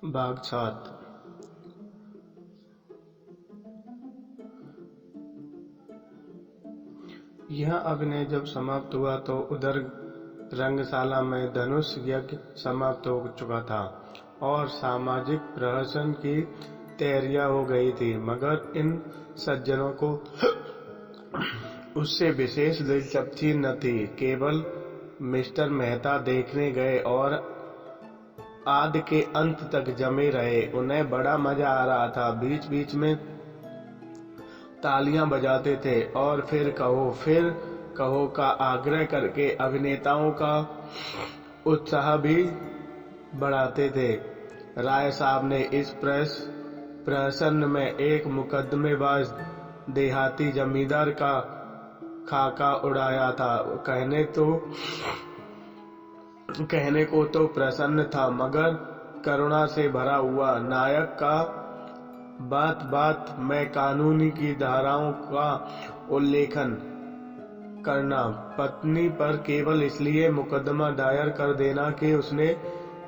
भाग 7। यह अभिनय जब समाप्त हुआ तो उधर रंगशाला में धनुष यज्ञ समाप्त हो चुका था और सामाजिक प्रहसन की तैयारियां हो गई थी, मगर इन सज्जनों को उससे विशेष दिलचस्पी न थी। केवल मिस्टर मेहता देखने गए और आध के अंत तक जमे रहे। उन्हें बड़ा मजा आ रहा था। बीच बीच में तालियां बजाते थे और फिर कहो का आग्रह करके अभिनेताओं का उत्साह भी बढ़ाते थे। राय साहब ने इस प्रहसन में एक मुकदमेबाज देहाती जमींदार का खाका उड़ाया था। कहने को तो प्रसन्न था, मगर करुणा से भरा हुआ। नायक का बात बात में कानून की धाराओं का उल्लेखन करना, पत्नी पर केवल इसलिए मुकदमा दायर कर देना कि उसने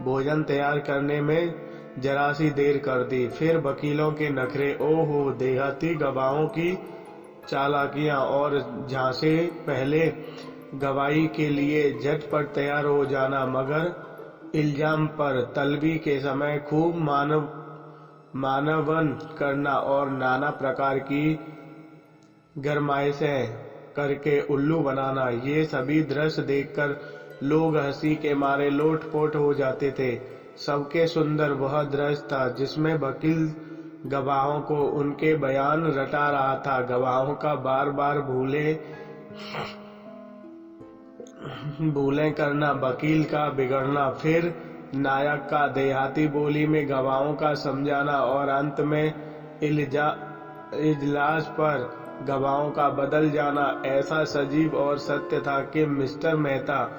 भोजन तैयार करने में जरा सी देर कर दी, फिर वकीलों के नखरे, ओहो, देहाती गवाहों की चालाकियां और झांसे, पहले गवाही के लिए झटपट तैयार हो जाना मगर इल्जाम पर तलबी के समय खूब मानवन करना और नाना प्रकार की गरमाइशें करके उल्लू बनाना। ये सभी दृश्य देखकर लोग हंसी के मारे लोटपोट हो जाते थे। सबके सुंदर वह दृश्य था जिसमें वकील गवाहों को उनके बयान रटा रहा था, गवाहों का बार बार भूलें करना, वकील का बिगड़ना, फिर नायक का देहाती बोली में गवाहों का समझाना और अंत में इजलास पर गवाहों का बदल जाना ऐसा सजीव और सत्य था कि मिस्टर मेहता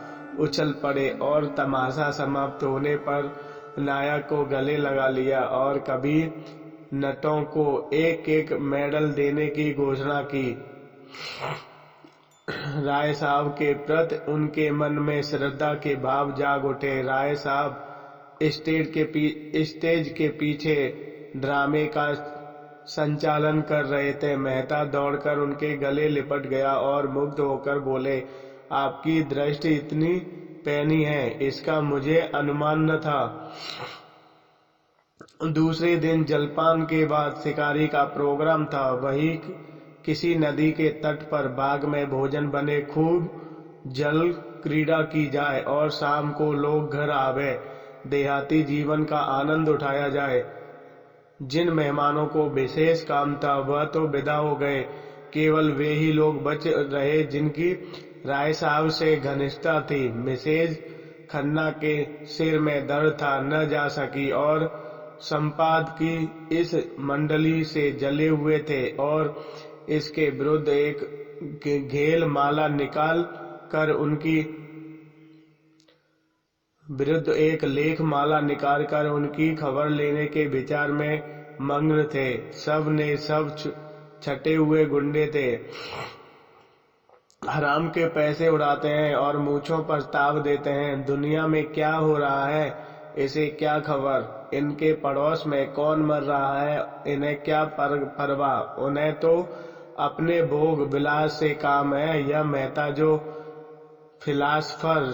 उछल पड़े और तमाशा समाप्त होने पर नायक को गले लगा लिया और कभी नटों को एक एक मेडल देने की घोषणा की। राय साहब के प्रति उनके मन में श्रद्धा के भाव जाग उठे। राय साहब स्टेज के पीछे ड्रामे का संचालन कर रहे थे। मेहता दौड़कर उनके गले लिपट गया और मुग्ध होकर बोले, आपकी दृष्टि इतनी पैनी है, इसका मुझे अनुमान न था। दूसरे दिन जलपान के बाद शिकारी का प्रोग्राम था। वही किसी नदी के तट पर बाग में भोजन बने, खूब जल क्रीड़ा की जाए और शाम को लोग घर आवे, देहाती जीवन का आनंद उठाया जाए। जिन मेहमानों को विशेष काम था वह तो विदा हो गए, केवल वे ही लोग बच रहे जिनकी राय साहब से घनिष्ठता थी। मिसेज खन्ना के सिर में दर्द था, न जा सकी और संपादकी इस मंडली से जले हुए थे और इसके विरुद्ध एक घेल माला निकाल कर उनकी खबर लेने के विचार में मग्न थे। सब ने सब छटे हुए गुंडे थे, हराम के पैसे उड़ाते हैं और मूंछों पर ताव देते हैं। दुनिया में क्या हो रहा है इसे क्या खबर, इनके पड़ोस में कौन मर रहा है इन्हें क्या परवाह। उन्हें तो अपने भोग विलास से काम है। यह मेहता जो फिलासफर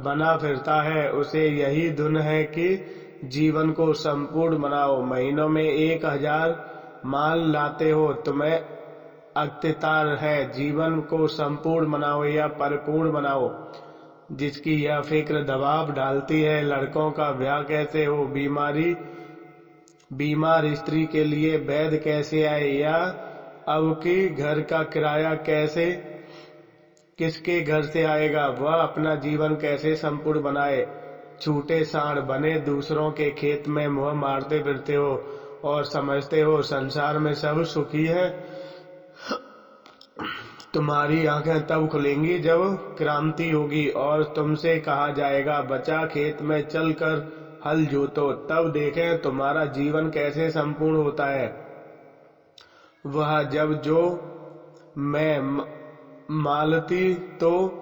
बना फिरता है उसे यही धुन है कि जीवन को संपूर्ण बनाओ। महीनों में 1000 माल लाते हो, तुम्हें अख्तियार है जीवन को संपूर्ण बनाओ या परिपूर्ण बनाओ। जिसकी यह फिक्र दबाव डालती है, लड़कों का ब्याह कैसे हो, बीमार स्त्री के लिए वैद्य कैसे आए, या अब की घर का किराया किसके घर से आएगा, वह अपना जीवन कैसे संपूर्ण बनाए। छूटे सांड बने दूसरों के खेत में मुंह मारते फिरते हो और समझते हो संसार में सब सुखी है। तुम्हारी आंखें तब खुलेंगी जब क्रांति होगी और तुमसे कहा जाएगा, बचा खेत में चल कर हल जोतो, तब देखें तुम्हारा जीवन कैसे संपूर्ण होता है। वह जब जो मैं मालती तो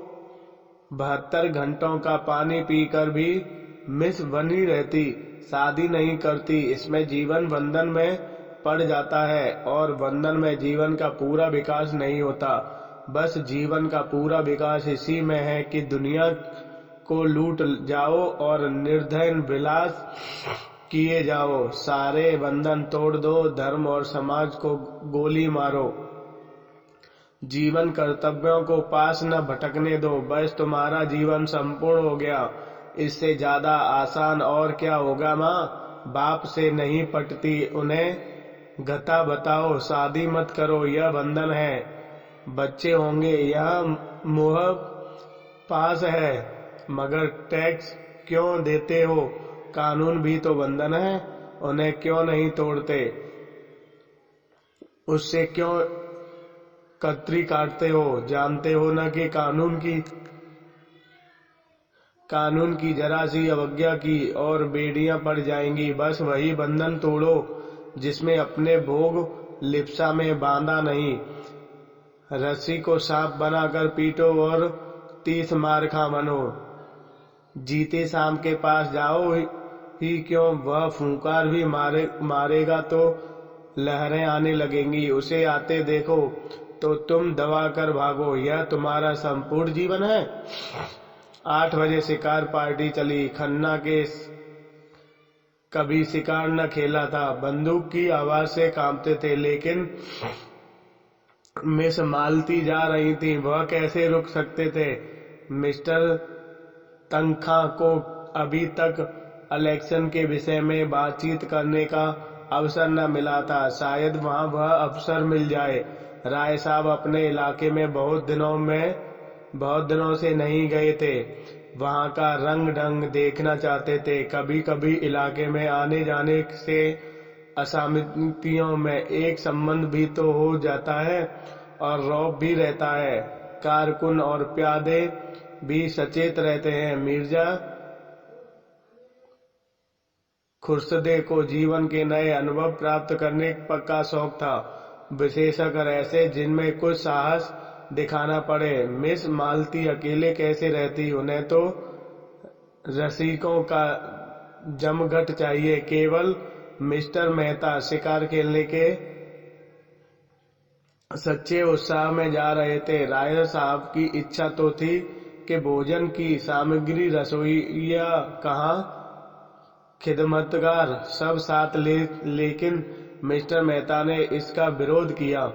72 घंटों का पानी पीकर भी मिस बनी रहती, शादी नहीं करती, इसमें जीवन बंधन में पड़ जाता है और बंधन में जीवन का पूरा विकास नहीं होता। बस जीवन का पूरा विकास इसी में है कि दुनिया को लूट जाओ और निर्धन विलास किए जाओ, सारे बंधन तोड़ दो, धर्म और समाज को गोली मारो, जीवन कर्तव्यों को पास न भटकने दो, बस तुम्हारा जीवन संपूर्ण हो गया। इससे ज्यादा आसान और क्या होगा माँ? बाप से नहीं पटती, उन्हें गता बताओ, शादी मत करो, यह बंधन है। बच्चे होंगे, यह मोह पास है, मगर टैक्स क्यों देते हो? कानून भी तो बंधन है, उन्हें क्यों नहीं तोड़ते? उससे क्यों कतरी काटते हो? जानते हो न कि कानून की जरा सी अवज्ञा की और बेड़ियां पड़ जाएंगी। बस वही बंधन तोड़ो जिसमें अपने भोग लिप्सा में बांधा नहीं। रस्सी को सांप बनाकर पीटो और 30 मार खा बनो। जीते शाम के पास जाओ ही क्यों, वह फूंकार भी मारेगा तो लहरें आने लगेंगी। उसे आते देखो तो तुम दबा कर भागो। यह तुम्हारा संपूर्ण जीवन है। 8 बजे शिकार पार्टी चली। खन्ना के कभी शिकार न खेला था, बंदूक की आवाज से कांपते थे, लेकिन मिस मालती जा रही थी, वह कैसे रुक सकते थे? मिस्टर तनखा को अभी तक इलेक्शन के विषय में बातचीत करने का अवसर न मिला था, शायद वहां वह अवसर मिल जाए। राय साहब अपने इलाके में बहुत दिनों से नहीं गए थे, वहां का रंग ढंग देखना चाहते थे। कभी कभी इलाके में आने जाने से असहमतियों में एक संबंध भी तो हो जाता है और रौब भी रहता है। कारकुन और प्यादे भी सचेत रहते हैं। मिर्जा खुर्सदे को जीवन के नए अनुभव प्राप्त करने का शौक था, विशेषकर ऐसे जिनमें कुछ साहस दिखाना पड़े। मिस मालती अकेले कैसे रहती? उन्हें तो रसिकों का जमघट चाहिए। केवल मिस्टर मेहता शिकार खेलने के सच्चे उत्साह में जा रहे थे। राय साहब की इच्छा तो थी कि भोजन की सामग्री, रसोइया कहाँ, खिदमतगार सब साथ लेकिन मिस्टर मेहता ने इसका विरोध किया।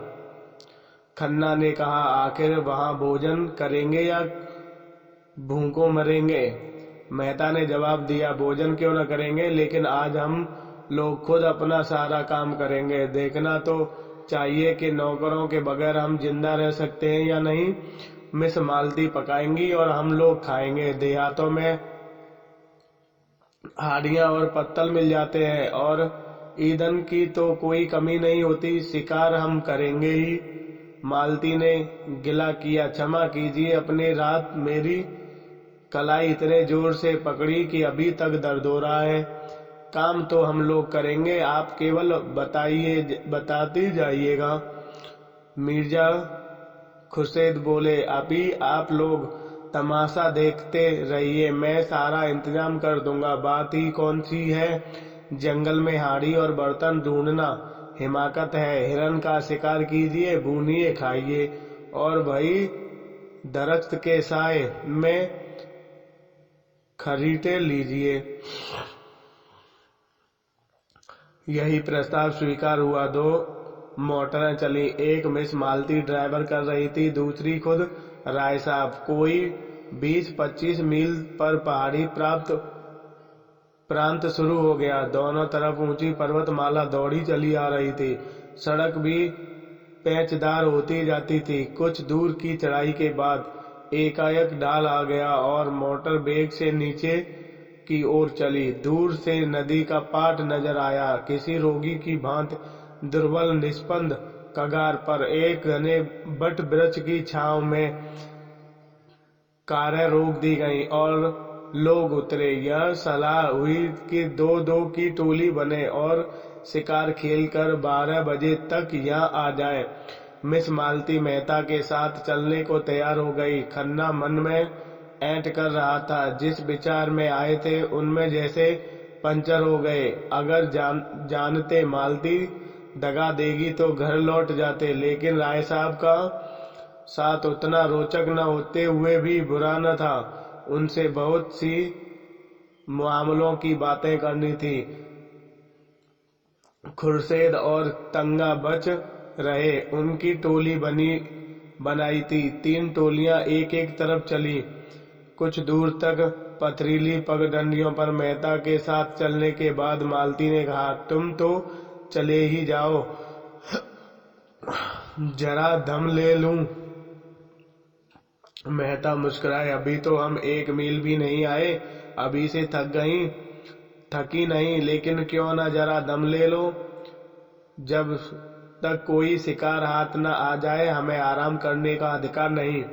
खन्ना ने कहा, आखिर वहां भोजन करेंगे या भूखों मरेंगे? मेहता ने जवाब दिया, भोजन क्यों न करेंगे, लेकिन आज हम लोग खुद अपना सारा काम करेंगे। देखना तो चाहिए कि नौकरों के बगैर हम जिंदा रह सकते हैं या नहीं। मिस मालती पकाएंगी और हम लोग खाएंगे। देहातों में हाड़ियां और पत्तल मिल जाते हैं और ईंधन की तो कोई कमी नहीं होती। शिकार हम करेंगे ही। मालती ने गिला किया, क्षमा कीजिए, अपने रात मेरी कलाई इतने जोर से पकड़ी कि अभी तक दर्द हो रहा है। काम तो हम लोग करेंगे, आप केवल बताते जाइएगा। मिर्जा खुर्शीद बोले, अभी आप लोग तमाशा देखते रहिए, मैं सारा इंतजाम कर दूंगा। बात ही कौन सी है, जंगल में हाड़ी और बर्तन ढूंढना हिमाकत है। हिरन का शिकार कीजिए, भूनिए खाइए और वही दरख्त के साए में खरीटे लीजिए। यही प्रस्ताव स्वीकार हुआ। 2 मोटरें चली। एक मिस मालती ड्राइवर कर रही थी, दूसरी खुद राय साहब। कोई 20-25 मील पर पहाड़ी प्रांत शुरू हो गया। दोनों तरफ ऊंची पर्वतमाला दौड़ी चली आ रही थी। सड़क भी पेचदार होती जाती थी। कुछ दूर की चढ़ाई के बाद एकाएक ढाल आ गया और मोटर बेग से नीचे की ओर चली। दूर से नदी का पाट नजर आया, किसी रोगी की भांति दुर्बल निस्पंद कगार पर। एक घने बट वृक्ष की छांव में कारें रोक दी गईं और लोग उतरे। यह सलाह हुई कि 2-2 की टोली बने और शिकार खेलकर 12 बजे तक यहाँ आ जाए। मिस मालती मेहता के साथ चलने को तैयार हो गई। खन्ना मन में ऐंठ कर रहा था, जिस विचार में आए थे उनमें जैसे पंचर हो गए। अगर जानते मालती दगा देगी तो घर लौट जाते, लेकिन राय साहब का साथ उतना रोचक न होते हुए भी बुरा न था। उनसे बहुत सी मामलों की बातें करनी थी। खुर्शेद और तंगा बच रहे। उनकी टोली बनाई थी। 3 टोलियां एक एक तरफ चली। कुछ दूर तक पथरीली पगडंडियों पर मेहता के साथ चलने के बाद मालती ने कहा, तुम तो चले ही जाओ, जरा दम ले लूं। मेहता मुस्कुराए, अभी तो हम 1 मील भी नहीं आए, अभी से थकी नहीं, लेकिन क्यों न जरा दम ले लो। जब तक कोई शिकार हाथ न आ जाए हमें आराम करने का अधिकार नहीं।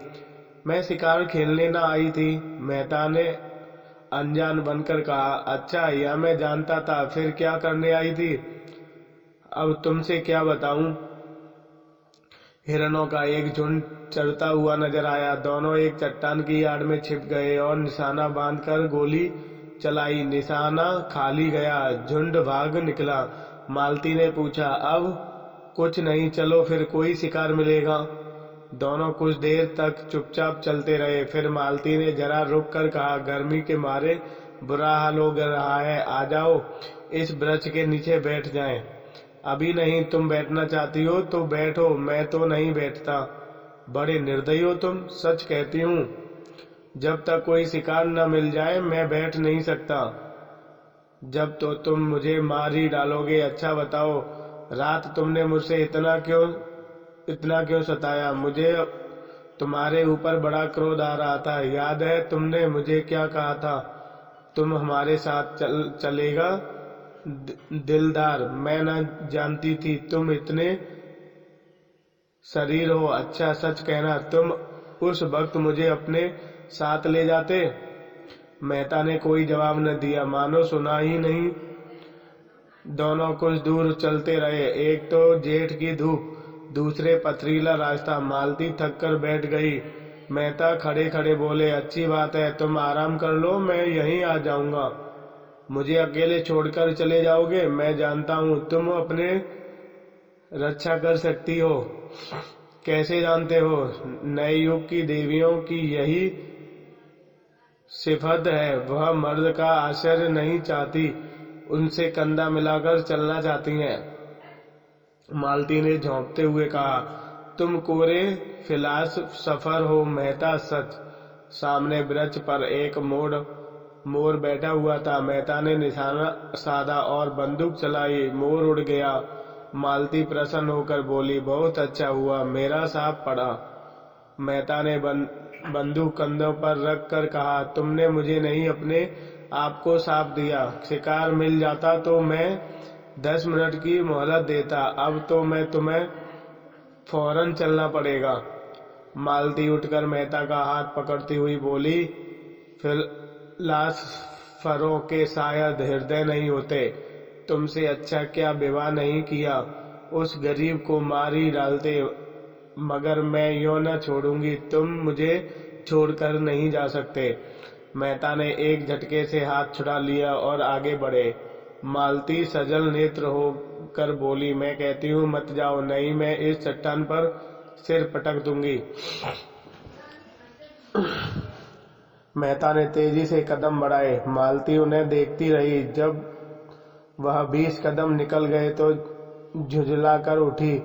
मैं शिकार खेलने न आई थी, मेहता ने अनजान बनकर कहा। अच्छा, यह मैं जानता था, फिर क्या करने आई थी? अब तुमसे क्या बताऊं। हिरणों का एक झुंड चरता हुआ नजर आया। दोनों एक चट्टान की आड़ में छिप गए और निशाना बांधकर गोली चलाई। निशाना खाली गया, झुंड भाग निकला। मालती ने पूछा, अब कुछ नहीं, चलो फिर कोई शिकार मिलेगा। दोनों कुछ देर तक चुपचाप चलते रहे। फिर मालती ने जरा रुक कर कहा, गर्मी के मारे बुरा हाल हो रहा है, आ जाओ इस वृक्ष के नीचे बैठ जाएं। अभी नहीं, तुम बैठना चाहती हो तो बैठो, मैं तो नहीं बैठता। बड़े निर्दयी हो तुम, सच कहती हूँ, जब तक कोई शिकार न मिल जाए मैं बैठ नहीं सकता। जब तो तुम मुझे मार ही डालोगे। अच्छा बताओ, रात तुमने मुझसे इतना क्यों सताया? मुझे तुम्हारे ऊपर बड़ा क्रोध आ रहा था। याद है तुमने मुझे क्या कहा था? तुम हमारे साथ चलेगा दिलदार। मैं न जानती थी तुम इतने शरीर हो। अच्छा सच कहना, तुम उस वक्त मुझे अपने साथ ले जाते? मेहता ने कोई जवाब न दिया, मानो सुना ही नहीं। दोनों कुछ दूर चलते रहे। एक तो जेठ की धूप, दूसरे पथरीला रास्ता। मालती थक कर बैठ गई। मेहता खड़े खड़े बोले, अच्छी बात है, तुम आराम कर लो, मैं यहीं आ जाऊंगा। मुझे अकेले छोड़कर चले जाओगे? मैं जानता हूँ तुम अपने रक्षा कर सकती हो। कैसे जानते हो? नए युग की देवियों की यही सिफत है, वह मर्द का आश्चर्य नहीं चाहती, उनसे कंधा मिलाकर चलना चाहती हैं। मालती ने झोंकते हुए कहा, तुम कोरे फिलासफर हो मेहता, सच। सामने वृक्ष पर एक मोर बैठा हुआ था। मेहता ने निशाना साधा और बंदूक चलाई। मोर उड़ गया। मालती प्रसन्न होकर बोली, बहुत अच्छा हुआ, मेरा सांप पड़ा। मेहता ने बंदूक कंधों पर रख कर कहा, तुमने मुझे नहीं अपने आप को सांप दिया। शिकार मिल जाता तो मैं 10 मिनट की मोहलत देता, अब तो मैं तुम्हें फौरन चलना पड़ेगा। मालती उठकर मेहता का हाथ पकड़ती हुई बोली, फिलासफरों के शायद हृदय नहीं होते। तुमसे अच्छा क्या विवाह नहीं किया, उस गरीब को मार ही डालते। मगर मैं यूं न छोड़ूंगी, तुम मुझे छोड़कर नहीं जा सकते। मेहता ने एक झटके से हाथ छुड़ा लिया और आगे बढ़े। मालती सजल नेत्र होकर बोली, मैं कहती हूँ मत जाओ, नहीं मैं इस चट्टान पर सिर पटक दूंगी। मेहता ने तेजी से कदम बढ़ाए। मालती उन्हें देखती रही। जब वह 20 कदम निकल गए तो झुंझलाकर उठी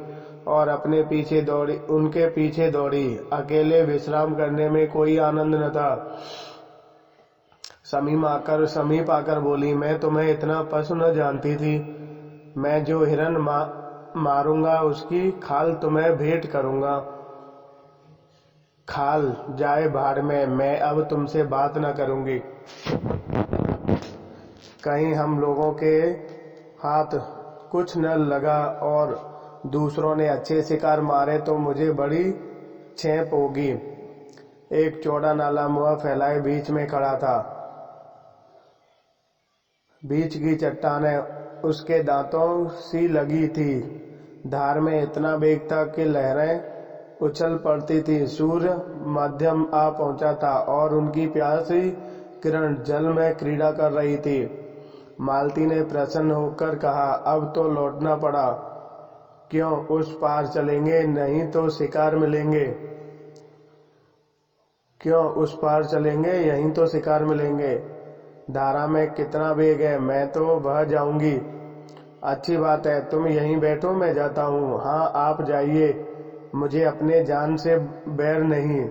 और उनके पीछे दौड़ी। अकेले विश्राम करने में कोई आनंद न था। समीप आकर बोली, मैं तुम्हें इतना पशु न जानती थी। मैं जो हिरन मारूंगा उसकी खाल तुम्हें भेंट करूंगा। खाल जाए भाड़ में, मैं अब तुमसे बात न करूंगी। कहीं हम लोगों के हाथ कुछ न लगा और दूसरों ने अच्छे शिकार मारे तो मुझे बड़ी छेप होगी। एक चौड़ा नाला मुंह फैलाए बीच में खड़ा था। बीच की चट्टानें उसके दांतों सी लगी थी। धार में इतना वेग था कि लहरें उछल पड़ती थी। सूर्य मध्यम आ पहुंचा था और उनकी प्यासी किरण जल में क्रीड़ा कर रही थी। मालती ने प्रसन्न होकर कहा, अब तो लौटना पड़ा। क्यों, उस पार चलेंगे, नहीं तो शिकार मिलेंगे। क्यों, उस पार चलेंगे, यहीं तो शिकार मिलेंगे। धारा में कितना वेग है, मैं तो बह जाऊंगी। अच्छी बात है, तुम यहीं बैठो, मैं जाता हूँ। हाँ, आप जाइए, मुझे अपने जान से बैर नहीं।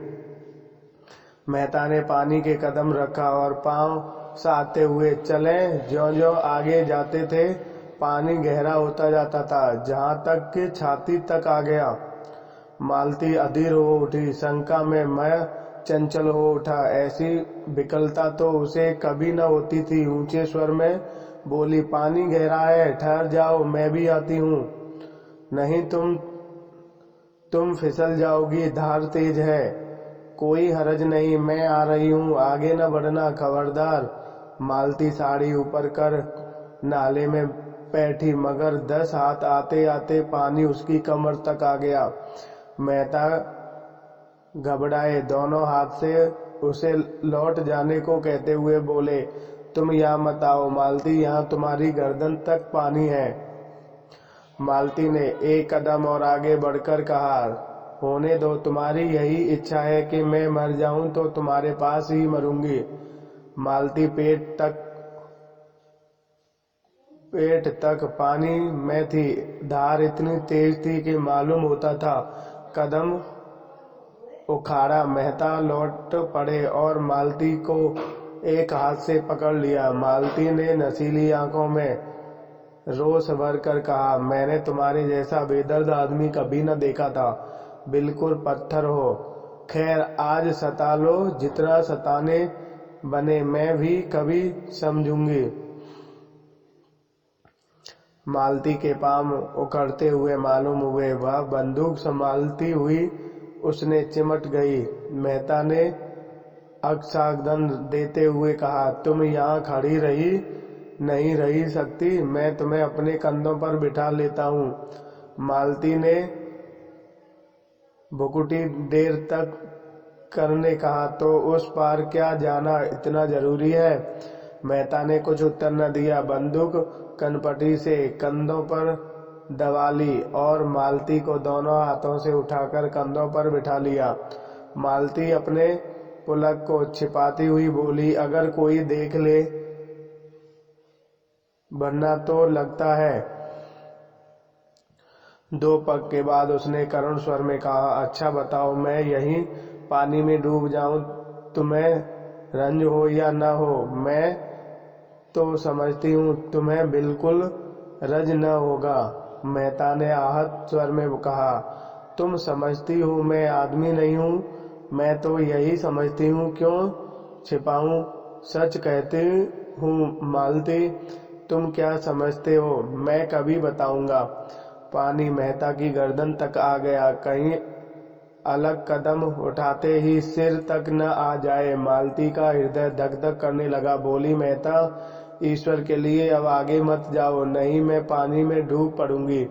मेहता ने पानी के कदम रखा और पांव साधते हुए चले। ज्यों-ज्यों आगे जाते थे, पानी गहरा होता जाता था, जहां तक कि छाती तक आ गया। मालती अधीर हो उठी, शंका में मैं चंचल हो उठा। ऐसी विकलता तो उसे कभी न होती थी। ऊंचे स्वर में बोली, पानी गहरा है, ठहर जाओ, मैं भी आती हूँ। नहीं, तुम फिसल जाओगी, धार तेज है। कोई हरज नहीं, मैं आ रही हूँ, आगे न बढ़ना, खबरदार। मालती साड़ी ऊपर कर नाले में बैठी, मगर 10 हाथ आते आते पानी उसकी कमर तक आ गया। मेहता घबराए, दोनों हाथ से उसे लौट जाने को कहते हुए बोले, तुम यहाँ मत आओ मालती, यहाँ तुम्हारी गर्दन तक पानी है। मालती ने एक कदम और आगे बढ़कर कहा, होने दो, तुम्हारी यही इच्छा है कि मैं मर जाऊं तो तुम्हारे पास ही मरूंगी। मालती पेट तक पानी में थी। धार इतनी तेज थी कि मालूम होता था। कदम उखाड़ा, मेहता लौट पड़े और मालती को एक हाथ से पकड़ लिया। मालती ने नशीली आंखों में रोष भर कर कहा, मैंने तुम्हारे जैसा बेदर्द आदमी कभी न देखा था, बिल्कुल पत्थर हो। खैर, आज सता लो, जितना सताने बने मैं भी कभी समझूंगी। मालती के पांव उखड़ते हुए मालूम हुए। वह बंदूक संभालती हुई उसने चिमट गई। मेहता ने अक्षादन देते हुए कहा, तुम यहाँ खड़ी रही नहीं रही सकती, मैं तुम्हें अपने कंधों पर बिठा लेता हूँ। मालती ने भुकुटी देर तक करने कहा, तो उस पार क्या जाना इतना जरूरी है? मेहता ने कुछ उत्तर न दिया। बंदूक कनपटी से कंधों पर दबा ली और मालती को दोनों हाथों से उठाकर कंधों पर बिठा लिया। मालती अपने पुलक को छिपाती हुई बोली, अगर कोई देख ले वरना तो लगता है। 2 पग के बाद उसने करुण स्वर में कहा, अच्छा बताओ, मैं यहीं पानी में डूब जाऊं, तुम्हें रंज हो या न हो? मैं तो समझती हूँ तुम्हें बिल्कुल रंज न होगा। मेहता ने आहत स्वर में कहा, तुम समझती हो मैं आदमी नहीं हूँ? मैं तो यही समझती हूँ, क्यों छिपाऊं? सच कहती हूँ मालती, तुम क्या समझते हो? मैं कभी बताऊंगा। पानी मेहता की गर्दन तक आ गया, कहीं अलग कदम उठाते ही सिर तक न आ जाए। मालती का हृदय धक धक करने लगा। बोली, मेहता, ईश्वर के लिए अब आगे मत जाओ, नहीं मैं पानी में डूब पड़ूंगी।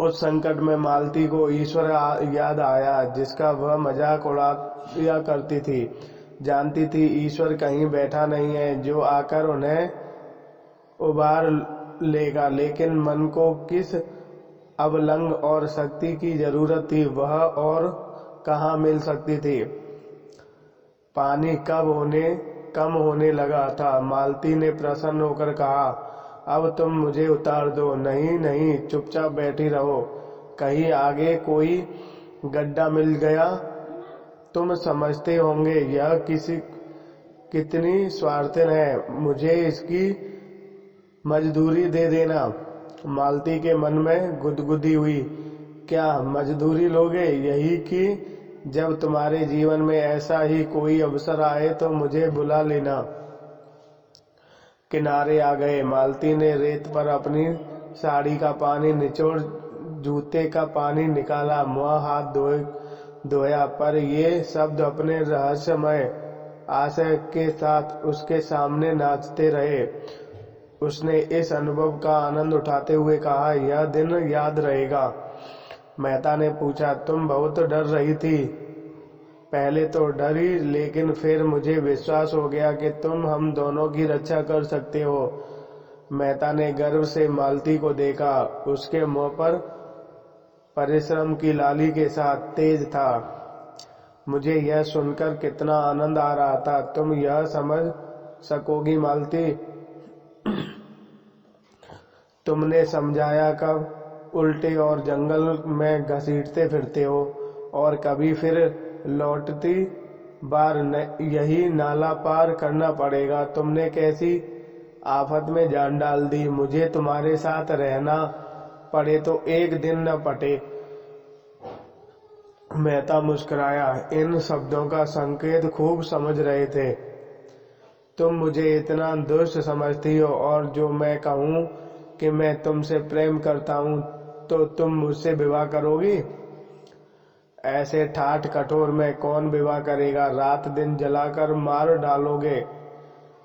उस संकट में मालती को ईश्वर याद आया, जिसका वह मजाक उड़ाया करती थी। जानती थी ईश्वर कहीं बैठा नहीं है जो आकर उन्हें उबार लेगा, लेकिन मन को किस अवलंग और शक्ति की जरूरत थी, वह और कहाँ मिल सकती थी। पानी कम होने लगा था। मालती ने प्रसन्न होकर कहा, अब तुम मुझे उतार दो। नहीं नहीं, चुपचाप बैठी रहो, कहीं आगे कोई गड्ढा मिल गया। तुम समझते होंगे यह कितनी स्वार्थहीन है, मुझे इसकी मजदूरी दे देना। मालती के मन में गुदगुदी हुई, क्या मजदूरी लोगे? यही कि जब तुम्हारे जीवन में ऐसा ही कोई अवसर आए तो मुझे बुला लेना। किनारे आ गए। मालती ने रेत पर अपनी साड़ी का पानी निचोड़ जूते का पानी निकाला, मुंह हाथ धोया, पर ये शब्द अपने रहस्यमय आशय के साथ उसके सामने नाचते रहे। उसने इस अनुभव का आनंद उठाते हुए कहा, यह दिन याद रहेगा। मेहता ने पूछा, तुम बहुत डर रही थी? पहले तो डरी, लेकिन फिर मुझे विश्वास हो गया कि तुम हम दोनों की रक्षा कर सकते हो। मेहता ने गर्व से मालती को देखा। उसके मुंह पर परिश्रम की लाली के साथ तेज था। मुझे यह सुनकर कितना आनंद आ रहा था। तुम यह समझ सकोगी मालती? तुमने समझाया कब उल्टे और जंगल में घसीटते फिरते हो, और कभी फिर लौटती बार यही नाला पार करना पड़ेगा। तुमने कैसी आफत में जान डाल दी। मुझे तुम्हारे साथ रहना पड़े तो एक दिन न पटे। मेहता मुस्कुराया। इन शब्दों का संकेत खूब समझ रहे थे। तुम मुझे इतना दुष्ट समझती हो, और जो मैं कहूँ कि मैं तुमसे प्रेम करता हूँ तो तुम मुझसे विवाह करोगी? ऐसे ठाठ कठोर में कौन विवाह करेगा? रात दिन जलाकर मार डालोगे।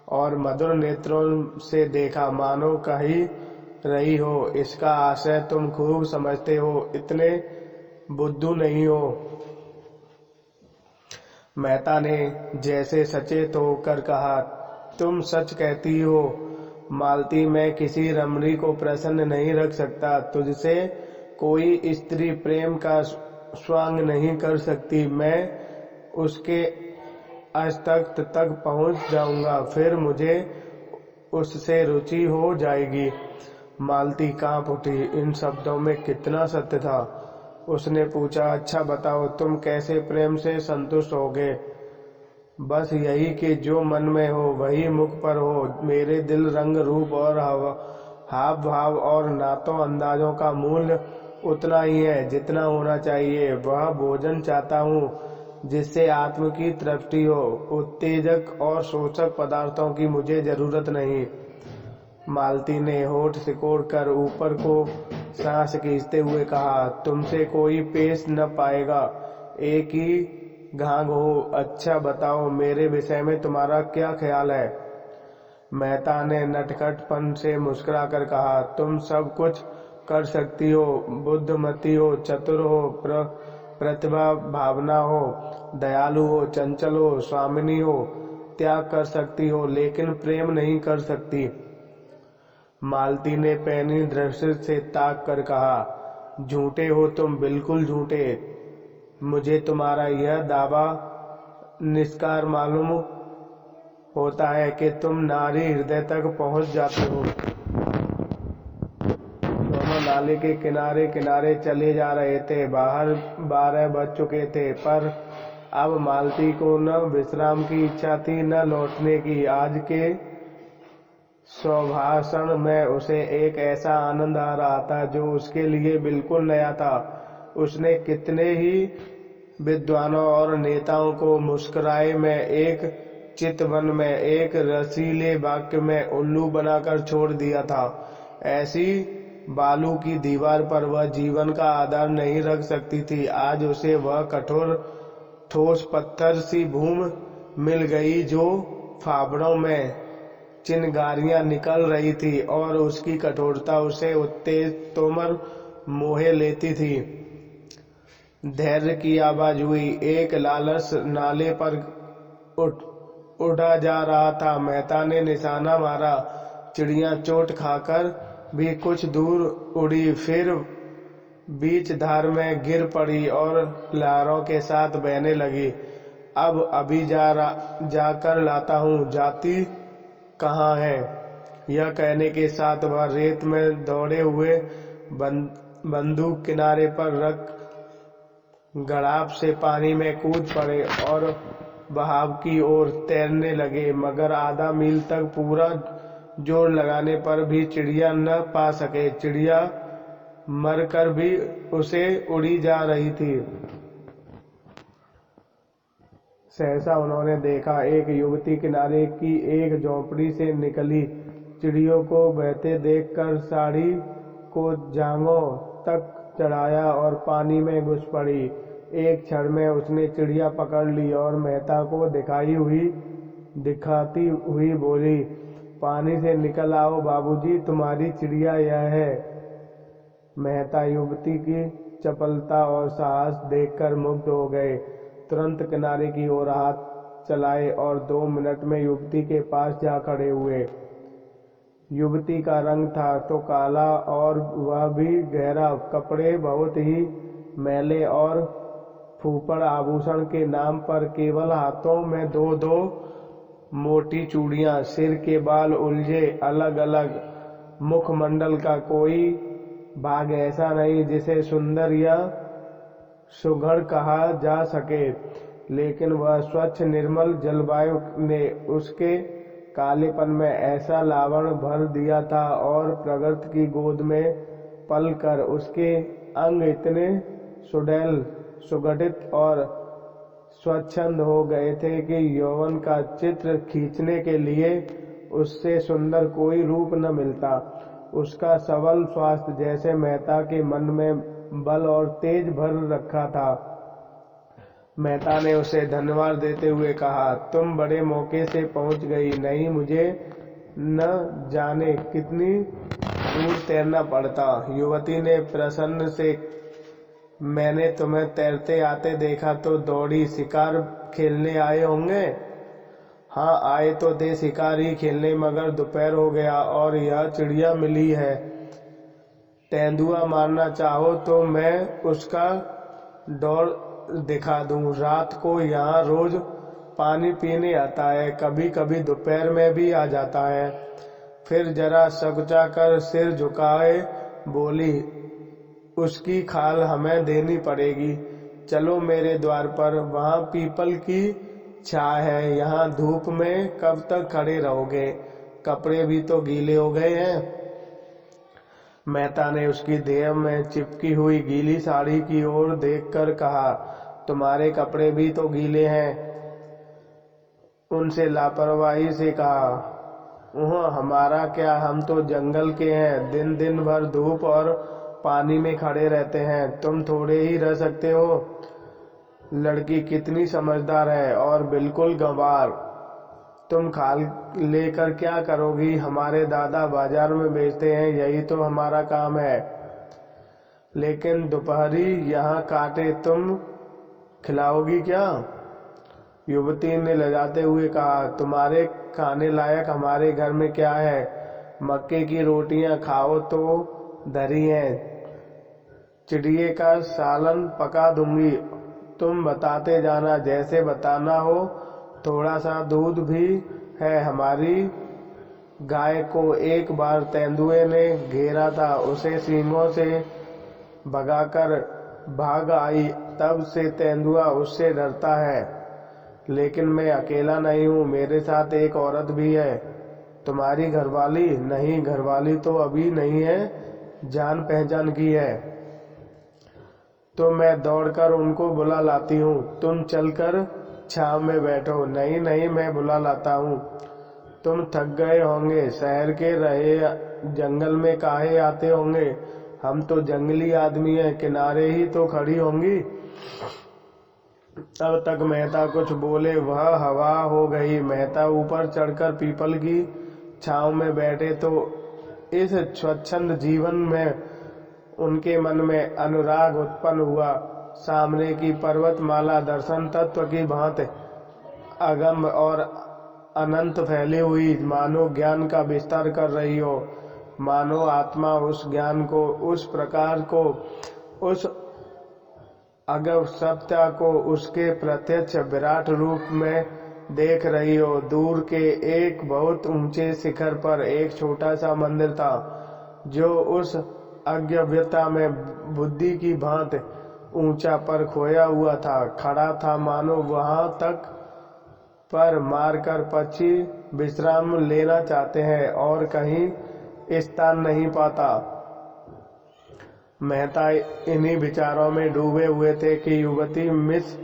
और मधुर नेत्रों से देखा, मानो कही रही हो, इसका आशय तुम खूब समझते हो, इतने बुद्धू नहीं हो। मेहता ने जैसे सचेत होकर कहा, तुम सच कहती हो मालती। मैं किसी रमणी को प्रसन्न नहीं रख सकता। तुझसे कोई स्त्री प्रेम का स्वांग नहीं कर सकती। मैं उसके अस्तक तक पहुंच जाऊंगा, फिर मुझे उससे रुचि हो जाएगी। मालती कांप उठी। इन शब्दों में कितना सत्य था। उसने पूछा, अच्छा बताओ, तुम कैसे प्रेम से संतुष्ट होगे? बस यही कि जो मन में हो वही मुख पर हो। मेरे दिल रंग रूप और हाव भाव और नातों अंदाजों का मूल्य उतना ही है जितना होना चाहिए। वह भोजन चाहता हूँ जिससे आत्म की तृप्ति हो। उत्तेजक और शोषक पदार्थों की मुझे जरूरत नहीं। मालती ने होठ सिकोड़ कर ऊपर को सांस खींचते हुए कहा, तुमसे कोई पेश न पाएगा। एक ही घाघ हो। अच्छा बताओ, मेरे विषय में तुम्हारा क्या ख्याल है? मेहता ने नटखटपन से मुस्कुराकर कहा, तुम सब कुछ कर सकती हो। बुद्धिमती हो, चतुर हो, प्रतिभा भावना हो, दयालु हो, चंचल हो, स्वामिनी हो, त्याग कर सकती हो, लेकिन प्रेम नहीं कर सकती। मालती ने पैनी दृष्टि से ताक कर कहा, झूठे हो तुम, बिल्कुल झूठे। मुझे तुम्हारा यह दावा निष्कार मालूम होता है कि तुम नारी हृदय तक पहुंच जाते हो। दोनों नाले के किनारे किनारे चले जा रहे थे। बाहर 12 बज चुके थे, पर अब मालती को न विश्राम की इच्छा थी न लौटने की। आज के स्वभाषण में उसे एक ऐसा आनंद आ रहा था जो उसके लिए बिल्कुल नया था। उसने कितने ही विद्वानों और नेताओं को मुस्कुराए में, एक चितवन में, एक रसीले वाक्य में उल्लू बनाकर छोड़ दिया था। ऐसी बालू की दीवार पर वह जीवन का आधार नहीं रख सकती थी। आज उसे वह कठोर ठोस पत्थर सी भूमि मिल गई जो फावड़ों में चिनगारियां निकल रही थी, और उसकी कठोरता उसे उत्तेज तोमर मोहे लेती थी। धैर्य की आवाज हुई। एक लालच नाले पर उड़ा जा रहा था। मेहता ने निशाना मारा। चिड़िया चोट खाकर भी कुछ दूर उड़ी, फिर बीच धार में गिर पड़ी और लहरों के साथ बहने लगी। अब अभी जाकर लाता हूँ। जाती कहाँ है? यह कहने के साथ वह रेत में दौड़े हुए बंदूक किनारे पर रख गड़ाप से पानी में कूद पड़े और बहाव की ओर तैरने लगे, मगर आधा मील तक पूरा जोर लगाने पर भी चिड़िया न पा सके। चिड़िया मरकर भी उसे उड़ी जा रही थी। सहसा उन्होंने देखा, एक युवती किनारे की एक झोंपड़ी से निकली। चिड़ियों को बहते देखकर साड़ी को जांघों तक चढ़ाया और पानी में घुस पड़ी। एक क्षण में उसने चिड़िया पकड़ ली और मेहता को दिखाती हुई बोली, पानी से निकल आओ बाबूजी, तुम्हारी चिड़िया यह है। मेहता युवती की चपलता और साहस देखकर मुग्ध हो गए। तुरंत किनारे की ओर हाथ चलाए और 2 मिनट में युवती के पास जा खड़े हुए। युवती का रंग था तो काला और वह भी गहरा। कपड़े बहुत ही मैले और फूफड़। आभूषण के नाम पर केवल हाथों में 2-2 मोटी चूड़ियां। सिर के बाल उलझे अलग अलग। मुखमंडल का कोई भाग ऐसा नहीं जिसे सुंदर या सुघड़ कहा जा सके, लेकिन वह स्वच्छ निर्मल जलवायु ने उसके कालेपन में ऐसा लावण्य भर दिया था और प्रकृति की गोद में पल कर उसके अंग इतने सुडैल, सुगठित और स्वच्छंद हो गए थे कि यौवन का चित्र खींचने के लिए उससे सुंदर कोई रूप न मिलता। उसका सबल स्वास्थ्य जैसे मेहता के मन में बल और तेज भर रखा था। मेहता ने उसे धन्यवाद देते हुए कहा, तुम बड़े मौके से पहुंच गई। नहीं मुझे न जाने कितनी दूर तैरना पड़ता। युवती ने प्रसन्न से, मैंने तुम्हें तैरते आते देखा तो दौड़ी। शिकार खेलने आए होंगे? हाँ आए तो थे शिकार ही खेलने, मगर दोपहर हो गया और यह चिड़िया मिली है। तेंदुआ मारना चाहो तो मैं उसका दौड़ दिखा दूं। रात को यहाँ रोज पानी पीने आता है, कभी कभी दोपहर में भी आ जाता है। फिर जरा सकुचा कर सिर झुकाए बोली, उसकी खाल हमें देनी पड़ेगी। चलो मेरे द्वार पर, वहाँ पीपल की छाया है। यहाँ धूप में कब तक खड़े रहोगे? कपड़े भी तो गीले हो गए हैं। मेहता ने उसकी देह में चिपकी हुई गीली साड़ी की ओर देखकर कहा, तुम्हारे कपड़े भी तो गीले हैं। उनसे लापरवाही से कहा, हमारा क्या, हम तो जंगल के हैं। दिन दिन भर धूप और पानी में खड़े रहते हैं, तुम थोड़े ही रह सकते हो। लड़की कितनी समझदार है और बिल्कुल गंवार। तुम खाल लेकर क्या करोगी? हमारे दादा बाजार में बेचते हैं, यही तो हमारा काम है। लेकिन दोपहरी यहाँ काटे तुम खिलाओगी क्या? युवती ने लजाते हुए कहा, तुम्हारे खाने लायक हमारे घर में क्या है? मक्के की रोटियां खाओ तो धरी हैं, चिड़िए का सालन पका दूंगी। तुम बताते जाना, जैसे बताना हो। थोड़ा सा दूध भी है। हमारी गाय को एक बार तेंदुए ने घेरा था, उसे सींगों से भगाकर भाग आई। तब से तेंदुआ उससे डरता है। लेकिन मैं अकेला नहीं हूँ, मेरे साथ एक औरत भी है। तुम्हारी घरवाली? नहीं, घरवाली तो अभी नहीं है, जान पहचान की है। तो मैं दौड़कर उनको बुला लाती हूँ, तुम चलकर छांव में बैठो। नहीं नहीं, मैं बुला लाता हूँ। तुम थक गए होंगे, शहर के रहे जंगल में काहे आते होंगे? हम तो जंगली आदमी हैं, किनारे ही तो खड़ी होंगी। तब तक मेहता कुछ बोले, वह हवा हो गई। मेहता ऊपर चढ़कर पीपल की छांव में बैठे तो इस स्वच्छंद जीवन में उनके मन में अनुराग उत्पन्न हुआ। सामने की पर्वतमाला दर्शन तत्व की भांति अगम और अनंत फैली हुई, मानो ज्ञान का विस्तार कर रही हो। मानो आत्मा उस ज्ञान को, उस प्रकार को, उस अगम सत्ता को उसके प्रत्यक्ष विराट रूप में देख रही हो। दूर के एक बहुत ऊंचे शिखर पर एक छोटा सा मंदिर था, जो उस अज्ञाव्यता में बुद्धि की भांति ऊंचा पर खोया हुआ था। खड़ा था मानो वहां तक पर मारकर पक्षी विश्राम लेना चाहते हैं और कहीं स्थान नहीं पाता। मेहता इन्हीं विचारों में डूबे हुए थे कि युवती मिस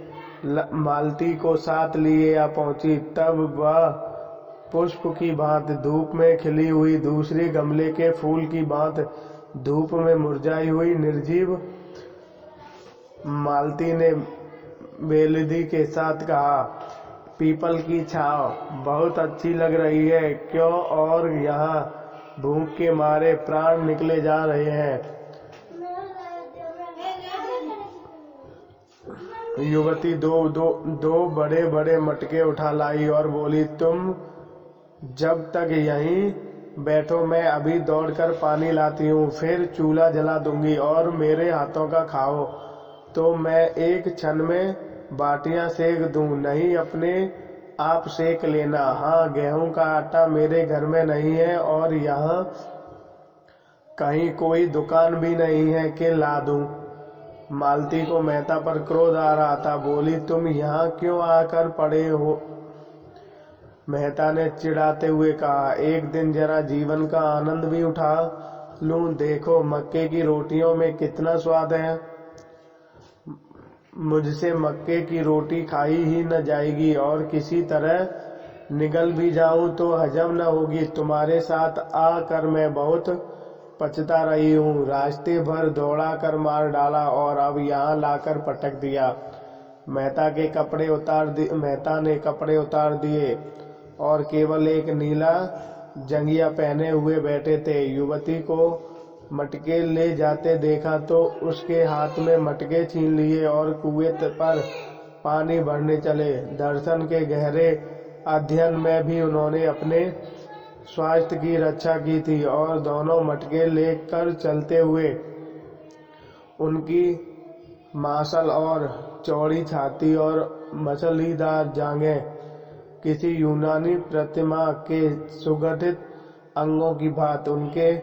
मालती को साथ लिए आ पहुंची। तब वह पुष्प की भांति धूप में खिली हुई, दूसरी गमले के फूल की भांति धूप में मुरझाई हुई निर्जीव मालती ने बेलदी के साथ कहा, पीपल की छांव बहुत अच्छी लग रही है क्यों? और यहाँ भूख के मारे प्राण निकले जा रहे हैं। युवती दो बड़े बड़े मटके उठा लाई और बोली, तुम जब तक यहीं बैठो मैं अभी दौड़कर पानी लाती हूँ, फिर चूल्हा जला दूंगी और मेरे हाथों का खाओ तो मैं एक क्षण में बाटियां सेक दूं, नहीं अपने आप सेक लेना। हाँ, गेहूं का आटा मेरे घर में नहीं है और यहाँ कहीं कोई दुकान भी नहीं है कि ला दूं। मालती को मेहता पर क्रोध आ रहा था। बोली, तुम यहाँ क्यों आकर पड़े हो? मेहता ने चिढ़ाते हुए कहा, एक दिन जरा जीवन का आनंद भी उठा लूं। देखो मक्के की रोटियों में कितना स्वाद है। मुझसे मक्के की रोटी खाई ही न जाएगी और किसी तरह निगल भी जाऊं तो हजम न होगी। तुम्हारे साथ आकर मैं बहुत पछता रही हूँ। रास्ते भर दौड़ा कर मार डाला और अब यहाँ लाकर पटक दिया। मेहता ने कपड़े उतार दिए और केवल एक नीला जंगिया पहने हुए बैठे थे। युवती को मटके ले जाते देखा तो उसके हाथ में मटके छीन लिए और कुएं पर पानी भरने चले। दर्शन के गहरे अध्ययन में भी उन्होंने अपने स्वास्थ्य की रक्षा की थी और दोनों मटके लेकर चलते हुए उनकी मांसल और चौड़ी छाती और मछलीदार जांघें किसी यूनानी प्रतिमा के सुगठित अंगों की भांति उनके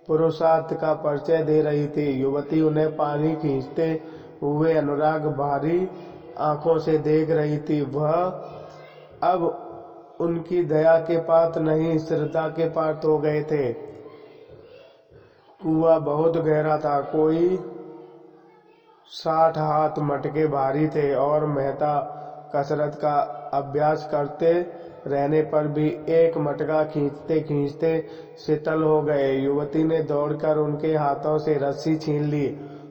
पुरुषार्थ का परिचय दे रही थी। युवती उन्हें पानी खींचते हुए अनुराग भारी आंखों से देख रही थी। वह अब उनकी दया के पात्र नहीं, श्रद्धा के पात्र हो गए थे। कुआं बहुत गहरा था, कोई 60 हाथ मटके भारी थे और मेहता कसरत का अभ्यास करते रहने पर भी एक मटका खींचते खींचते शीतल हो गए। युवती ने दौड़कर उनके हाथों से रस्सी छीन ली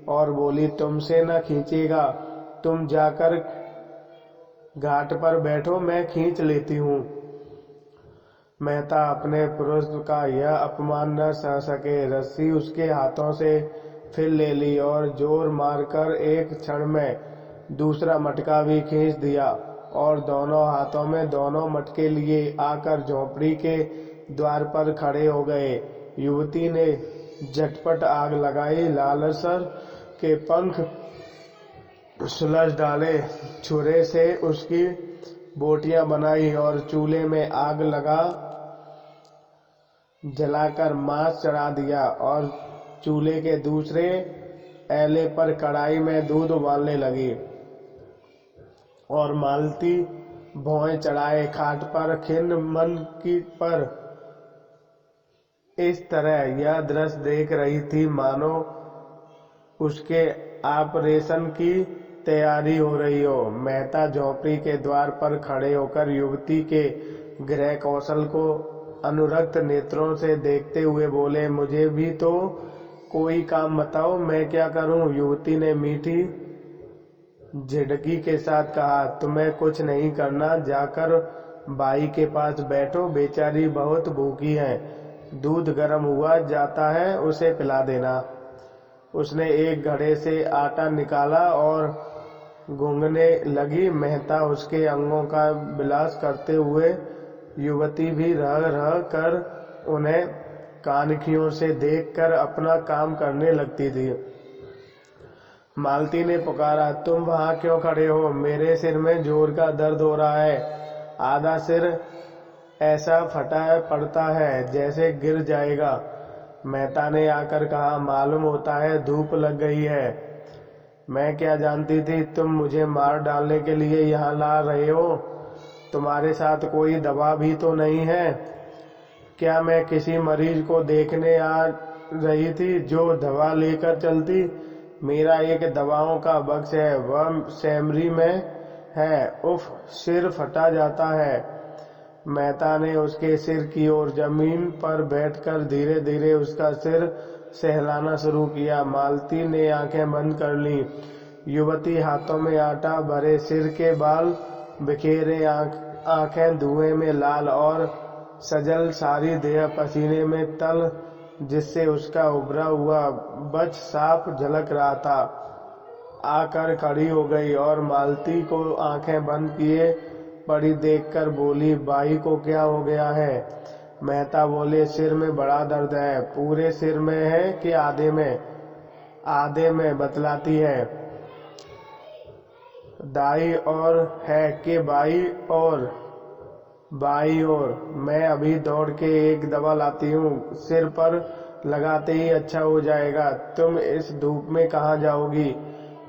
और बोली, तुमसे न खींचेगा, तुम जाकर घाट पर बैठो, मैं खींच लेती हूँ। मेहता अपने पुरुष का यह अपमान न सह सके। रस्सी उसके हाथों से फिर ले ली और जोर मारकर एक क्षण में दूसरा मटका भी खींच दिया और दोनों हाथों में दोनों मटके लिए आकर झोपड़ी के द्वार पर खड़े हो गए। युवती ने झटपट आग लगाई, लालसर के पंख सुलझ डाले, छुरे से उसकी बोटियां बनाई और चूल्हे में आग जलाकर मांस चढ़ा दिया और चूल्हे के दूसरे एले पर कढ़ाई में दूध उबालने लगी और मालती भौएं चढ़ाए खाट पर खिन्न मन पर इस तरह यह दृश्य देख रही थी मानो उसके ऑपरेशन की तैयारी हो रही हो। मेहता झोपड़ी के द्वार पर खड़े होकर युवती के गृह कौशल को अनुरक्त नेत्रों से देखते हुए बोले, मुझे भी तो कोई काम बताओ, मैं क्या करूं? युवती ने मीठी झिड़की के साथ कहा, तुम्हें कुछ नहीं करना, जाकर बाई के पास बैठो, बेचारी बहुत भूखी है, दूध गर्म हुआ जाता है, उसे पिला देना। उसने एक घड़े से आटा निकाला और गूंगने लगी। मेहता उसके अंगों का विलास करते हुए युवती भी रह रह कर उन्हें कानखियों से देखकर अपना काम करने लगती थी। मालती ने पुकारा, तुम वहां क्यों खड़े हो? मेरे सिर में जोर का दर्द हो रहा है, आधा सिर ऐसा फटा पड़ता है जैसे गिर जाएगा। मेहता ने आकर कहा, मालूम होता है धूप लग गई है। मैं क्या जानती थी तुम मुझे मार डालने के लिए यहाँ ला रहे हो? तुम्हारे साथ कोई दवा भी तो नहीं है क्या? मैं किसी मरीज को देखने आ रही थी जो दवा लेकर चलती। मेरा एक दवाओं का बक्स है, वह सैमरी में है। उफ, सिर फटा जाता है। मेहता ने उसके सिर की ओर जमीन पर बैठकर धीरे धीरे उसका सिर सहलाना शुरू किया। मालती ने आंखें बंद कर ली। युवती हाथों में आटा भरे, सिर के बाल बिखेरे, आंखें धुएं में लाल और सजल, सारी देह पसीने में तल, जिससे उसका उभरा हुआ बच साफ झलक रहा था। आकर खड़ी हो गई और मालती को आंखें बंद किए पड़ी देखकर बोली, बाई को क्या हो गया है? मेहता बोले, सिर में बड़ा दर्द है। पूरे सिर में है कि आधे में? आधे में, बतलाती है। दाई और है कि बाई और? बाई और। मैं अभी दौड़ के एक दवा लाती हूँ, सिर पर लगाते ही अच्छा हो जाएगा। तुम इस धूप में कहाँ जाओगी?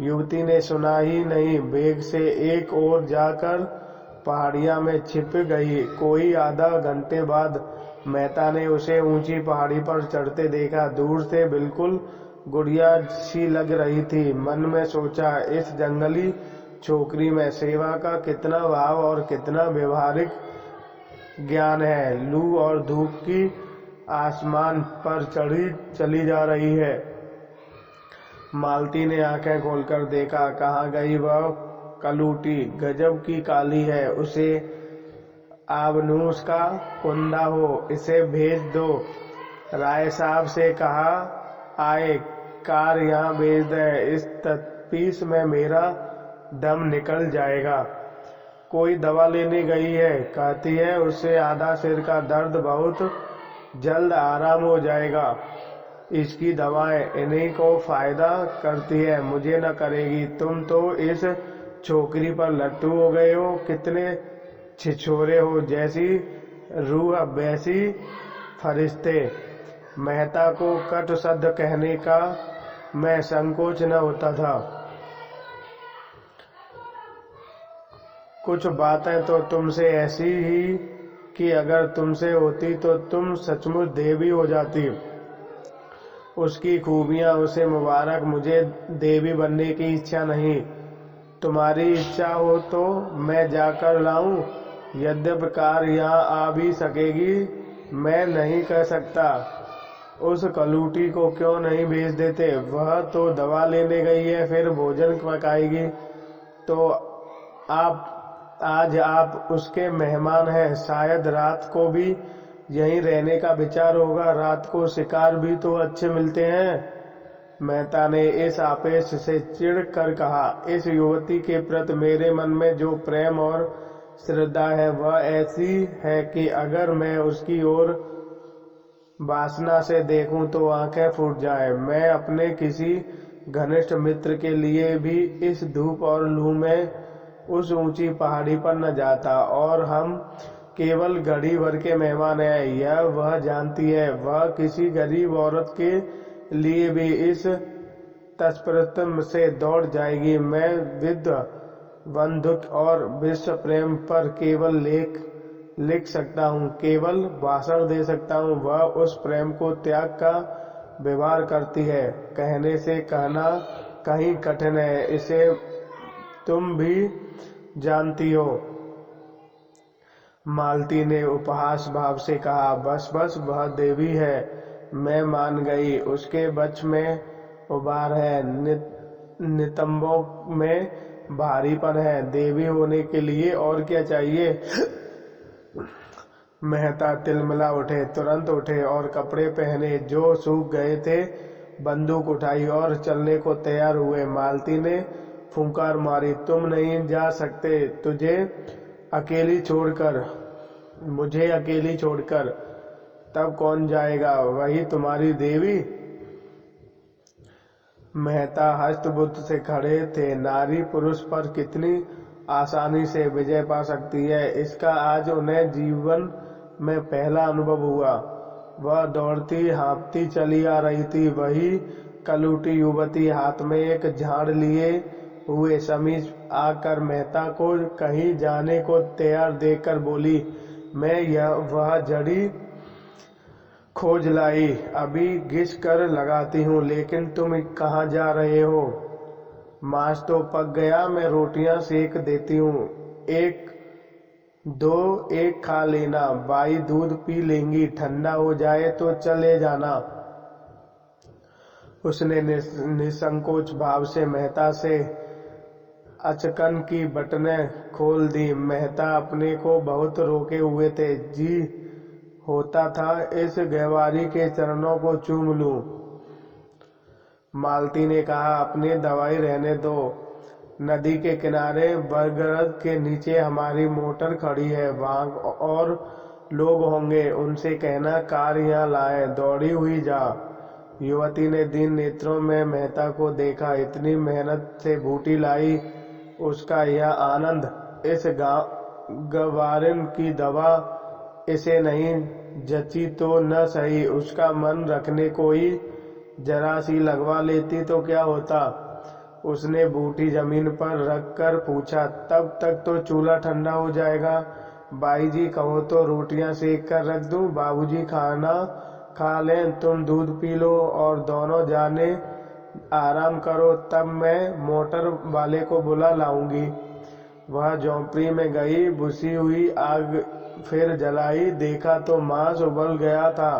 युवती ने सुना ही नहीं, बेग से एक ओर जाकर पहाड़िया में छिप गई। कोई आधा घंटे बाद मेहता ने उसे ऊंची पहाड़ी पर चढ़ते देखा। दूर से बिल्कुल गुड़िया सी लग रही थी। मन में सोचा, इस जंगली छोकरी में सेवा का कितना भाव और कितना व्यवहारिक ज्ञान है। लू और धूप की आसमान पर चली जा रही है। मालती ने आंखें खोलकर देखा, कहाँ गई वह कलूटी? गजब की काली है। उसे आबनूस का कुंदा हो, इसे भेज दो। राय साहब से कहा आए, कार यहाँ भेज दे। इस तपीस में मेरा दम निकल जाएगा। कोई दवा लेने गई है, कहती है उससे आधा सिर का दर्द बहुत जल्द आराम हो जाएगा। इसकी दवाएं इन्हीं को फायदा करती है, मुझे न करेगी। तुम तो इस छोकरी पर लट्टू हो गए हो। कितने छिछोरे हो, जैसी रूह वैसी फरिश्ते। मेहता को कट शब्द कहने का मैं संकोच न होता था। कुछ बातें तो तुमसे ऐसी ही कि अगर तुमसे होती तो तुम सचमुच देवी हो जाती। उसकी खूबियां उसे मुबारक, मुझे देवी बनने की इच्छा नहीं। तुम्हारी इच्छा हो तो मैं जाकर लाऊं। यद्यपि कार यहाँ आ भी सकेगी, मैं नहीं कह सकता। उस कलूटी को क्यों नहीं भेज देते? वह तो दवा लेने गई है, फिर भोजन पकाएगी। तो आज आप उसके मेहमान हैं। शायद रात को भी यहीं रहने का विचार होगा। रात को शिकार भी तो अच्छे मिलते हैं। मेहता ने इस आपेश से चिढ़ कर कहा, इस युवती के प्रति मेरे मन में जो प्रेम और श्रद्धा है वह ऐसी है कि अगर मैं उसकी ओर वासना से देखूं तो आंखें फूट जाए। मैं अपने किसी घनिष्ठ मित्र के लिए भी इस धूप और लू में उस ऊंची पहाड़ी पर न जाता। और हम केवल घड़ी भर के मेहमान हैं, यह वह जानती है। वह किसी गरीब औरत के लिए भी इस तत्परतम से दौड़ जाएगी। मैं विद्या, बंधुक और विश्व प्रेम पर केवल लिख सकता हूँ, केवल भाषण दे सकता हूँ। वह उस प्रेम को त्याग का व्यवहार करती है। कहने से कहना कहीं कठिन है, इसे तुम भी जानती हो। मालती ने उपहास भाव से कहा, बस बस, वह देवी है। मैं मान गई। उसके बच में उबार है, नितंबों में भारीपन है। देवी होने के लिए और क्या चाहिए? मेहता तिलमिला उठे, तुरंत उठे और कपड़े पहने जो सूख गए थे। बंदूक उठाई और चलने को तैयार हुए। मालती ने फुंकार मारी, तुम नहीं जा सकते। मुझे अकेली छोड़कर। तब कौन जाएगा? वही तुम्हारी देवी। मेहता हस्तबुद्ध से खड़े थे। नारी पुरुष पर कितनी आसानी से विजय पा सकती है, इसका आज उन्हें जीवन में पहला अनुभव हुआ। वह दौड़ती हाँफती चली आ रही थी। वही कलूटी युवती हाथ में एक झाड़ लिए हुए समीप आकर मेहता को कहीं जाने को तैयार देखकर बोली, मैं वह जड़ी खोज लाई, अभी घिस कर लगाती हूँ। लेकिन तुम कहाँ जा रहे हो? मांस तो पक गया, मैं रोटियां सेक देती हूँ। एक खा लेना। बाई दूध पी लेंगी, ठंडा हो जाए तो चले जाना। उसने निसंकोच भाव से मेहता से अचकन की बटनें खोल दी। मेहता अपने को बहुत रोके हुए थे। जी होता था इस गहवारी के चरणों को चूम लूं। मालती ने कहा, अपनी दवाई रहने दो। नदी के किनारे बरगद के नीचे हमारी मोटर खड़ी है, वहां और लोग होंगे, उनसे कहना कार यहाँ लाए, दौड़ी हुई जा। युवती ने दीन नेत्रों में मेहता को देखा। इतनी मेहनत से बूटी लाई, उसका यह आनंद, इस गवारिन की दवा इसे नहीं जची तो न सही, उसका मन रखने कोई जरा सी लगवा लेती तो क्या होता। उसने बूटी जमीन पर रख कर पूछा, तब तक तो चूल्हा ठंडा हो जाएगा। बाई जी कहो तो रोटियां सेक कर रख दूं, बाबूजी खाना खा लें, तुम दूध पी लो और दोनों जाने आराम करो, तब मैं मोटर वाले को बुला लाऊंगी। वह झोंपड़ी में गई, बुसी हुई आग फिर जलाई, देखा तो मांस उबल गया था,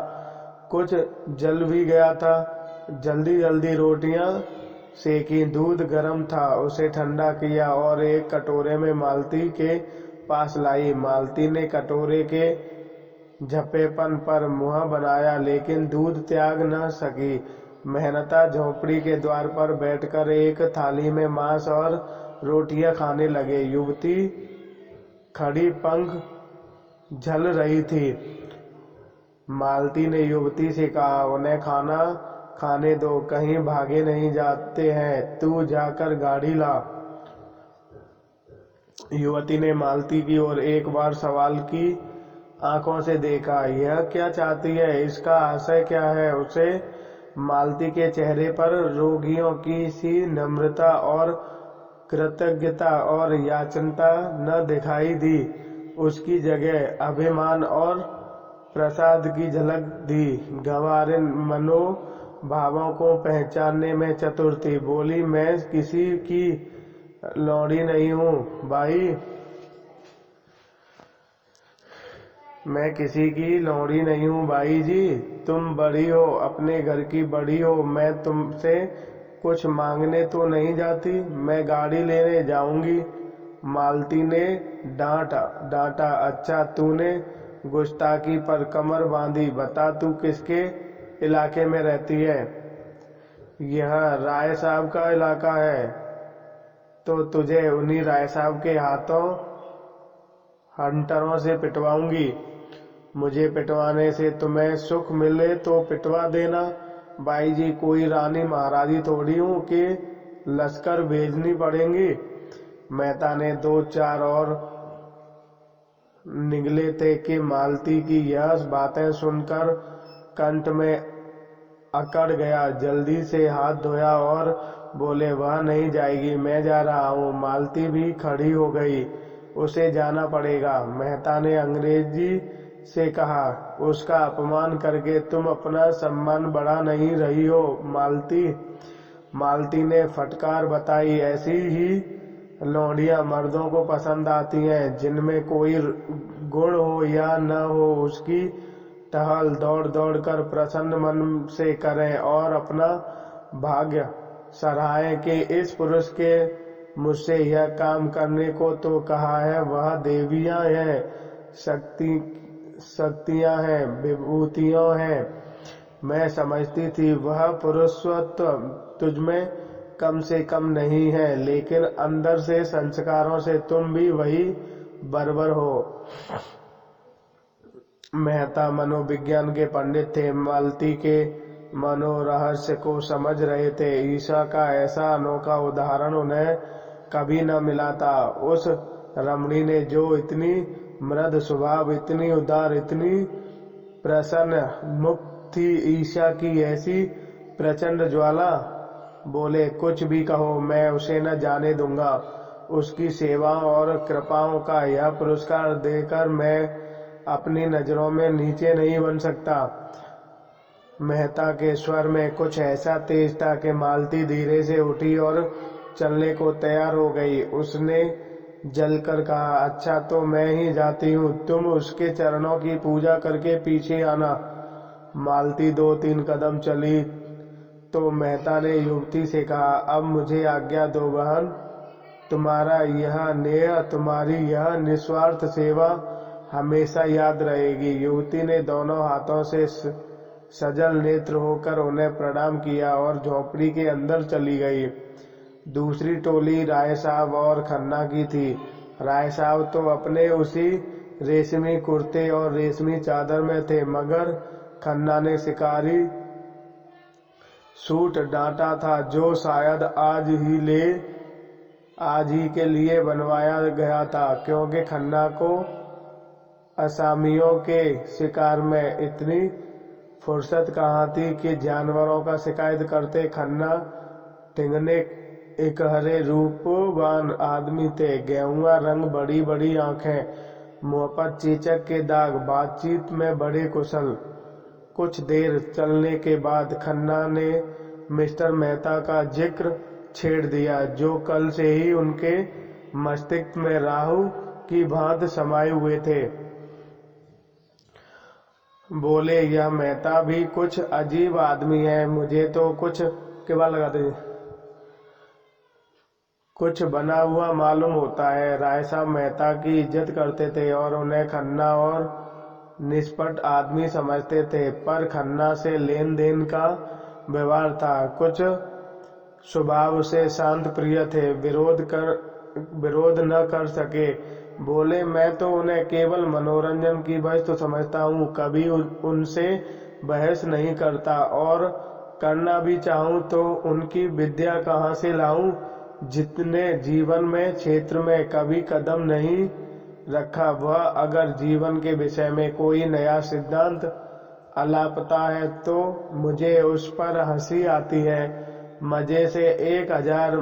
कुछ जल भी गया था। जल्दी जल्दी रोटियां सेकी, दूध गर्म था, उसे ठंडा किया और एक कटोरे में मालती के पास लाई। मालती ने कटोरे के झपेपन पर मुंह बनाया, लेकिन दूध त्याग न सकी। मेहनता झोंपड़ी के द्वार पर बैठकर एक थाली में मांस और रोटियां खाने लगे। युवती खड़ी पंख झल रही थी। मालती ने युवती से कहा, उन्हें खाना खाने दो, कहीं भागे नहीं जाते हैं, तू जाकर गाड़ी ला। युवती ने मालती की ओर एक बार सवाल की आंखों से देखा। यह क्या चाहती है, इसका आशय क्या है उसे? मालती के चेहरे पर रोगियों की सी नम्रता और कृतज्ञता और याचनता न दिखाई दी, उसकी जगह अभिमान और प्रसाद की झलक दी। गंवारिन मनोभावों को पहचानने में चतुर थी। बोली, मैं किसी की लौड़ी नहीं हूँ बाई, मैं किसी की लौड़ी नहीं हूँ बाई जी, तुम बड़ी हो, अपने घर की बड़ी हो, मैं तुमसे कुछ मांगने तो नहीं जाती, मैं गाड़ी लेने जाऊंगी। मालती ने डांटा, अच्छा तूने गुस्ताखी पर कमर बांधी, बता तू किसके इलाके में रहती है? यह राय साहब का इलाका है, तो तुझे उन्हीं राय साहब के हाथों हंटरों से पिटवाऊंगी। मुझे पिटवाने से तुम्हें सुख मिले तो पिटवा देना बाई जी, कोई रानी महाराजी थोड़ी हूँ कि लश्कर भेजनी पड़ेंगी। मेहता ने दो चार और निगले थे कि मालती की यह बातें सुनकर कंठ में अकड़ गया। जल्दी से हाथ धोया और बोले, वह नहीं जाएगी, मैं जा रहा हूँ। मालती भी खड़ी हो गई, उसे जाना पड़ेगा। मेहता ने अंग्रेजी से कहा, उसका अपमान करके तुम अपना सम्मान बढ़ा नहीं रही हो मालती। मालती ने फटकार बताई, ऐसी ही लौंडियां मर्दों को पसंद आती हैं, जिनमें कोई गुण हो या न हो, उसकी टहल दौड़ दौड़ कर प्रसन्न मन से करें और अपना भाग्य सराहें कि इस पुरुष के मुझसे यह काम करने को तो कहा है। वह देवियां हैं, शक्तियां हैं, विभूतियों हैं। मैं समझती थी वह पुरुषत्व तुझमें कम से कम नहीं है, लेकिन अंदर से संस्कारों से तुम भी वही बर्बर हो। मेहता मनोविज्ञान के पंडित थे, मालती के मनोरहस्य को समझ रहे थे। ईशा का ऐसा अनोखा उदाहरण उन्हें कभी न मिला था। उस रमणी ने जो इतनी मृद स्वभाव, इतनी उदार, इतनी प्रसन्न मुक्त थी, ईशा की ऐसी प्रचंड ज्वाला। बोले, कुछ भी कहो, मैं उसे न जाने दूंगा। उसकी सेवाओं और कृपाओं का यह पुरस्कार देकर मैं अपनी नजरों में नीचे नहीं बन सकता। मेहता के स्वर में कुछ ऐसा तेज था कि मालती धीरे से उठी और चलने को तैयार हो गई। उसने जलकर कहा, अच्छा तो मैं ही जाती हूँ, तुम उसके चरणों की पूजा करके पीछे आना। मालती 2-3 कदम चली तो मेहता ने युवती से कहा, अब मुझे आज्ञा दो बहन, तुम्हारा यह नेह, तुम्हारी यह निस्वार्थ सेवा हमेशा याद रहेगी। युवती ने दोनों हाथों से सजल नेत्र होकर उन्हें प्रणाम किया और झोपड़ी के अंदर चली गई। दूसरी टोली राय साहब और खन्ना की थी। राय साहब तो अपने उसी रेशमी कुर्ते और रेशमी चादर में थे, मगर खन्ना ने शिकारी सूट डांटा था जो शायद आज ही के लिए बनवाया गया था, क्योंकि खन्ना को असामियों के शिकार में इतनी फुर्सत कहाँ थी कि जानवरों का शिकायत करते। खन्ना ठिंगने इकहरे रूपवान आदमी थे, गेहुआ रंग, बड़ी बड़ी आंखें, मुंह पर चेचक के दाग, बातचीत में बड़े कुशल। कुछ देर चलने के बाद खन्ना ने मिस्टर मेहता का जिक्र छेड़ दिया, जो कल से ही उनके मस्तिष्क में राहु की भांति समाये हुए थे। बोले, यह मेहता भी कुछ अजीब आदमी है, मुझे तो कुछ बना हुआ मालूम होता है। राय साहब मेहता की इज्जत करते थे और उन्हें खन्ना और निष्पट आदमी समझते थे, पर खन्ना से लेन देन का व्यवहार था। कुछ स्वभाव से शांत प्रिय थे, विरोध न कर सके। बोले, मैं तो उन्हें केवल मनोरंजन की वस्तु समझता हूँ, कभी उनसे बहस नहीं करता, और करना भी चाहूँ तो उनकी विद्या कहाँ से लाऊं, जितने जीवन में क्षेत्र में कभी कदम नहीं रखा। वह अगर जीवन के विषय में कोई नया सिद्धांत अलापता है तो मुझे उस पर हंसी आती है। मजे से 1000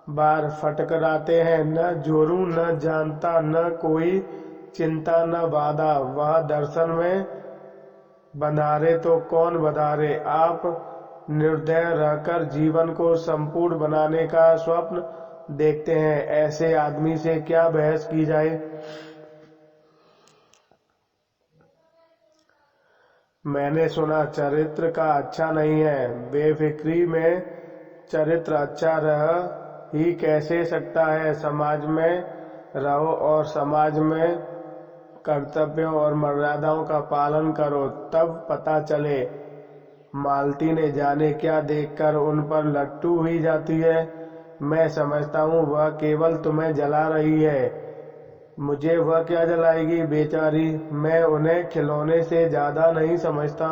बार फटकराते हैं, न जोरू न जानता, न कोई चिंता न बाधा। वह दर्शन में बंधारे तो कौन बधारे। आप निर्दय रहकर जीवन को संपूर्ण बनाने का स्वप्न देखते हैं, ऐसे आदमी से क्या बहस की जाए। मैंने सुना चरित्र का अच्छा नहीं है। बेफिक्री में चरित्र अच्छा रह ही कैसे सकता है। समाज में रहो और समाज में कर्तव्यों और मर्यादाओं का पालन करो, तब पता चले। मालती ने जाने क्या देखकर उन पर लट्टू हुई जाती है। मैं समझता हूँ वह केवल तुम्हें जला रही है। मुझे वह क्या जलाएगी बेचारी, मैं उन्हें खिलौने से ज्यादा नहीं समझता।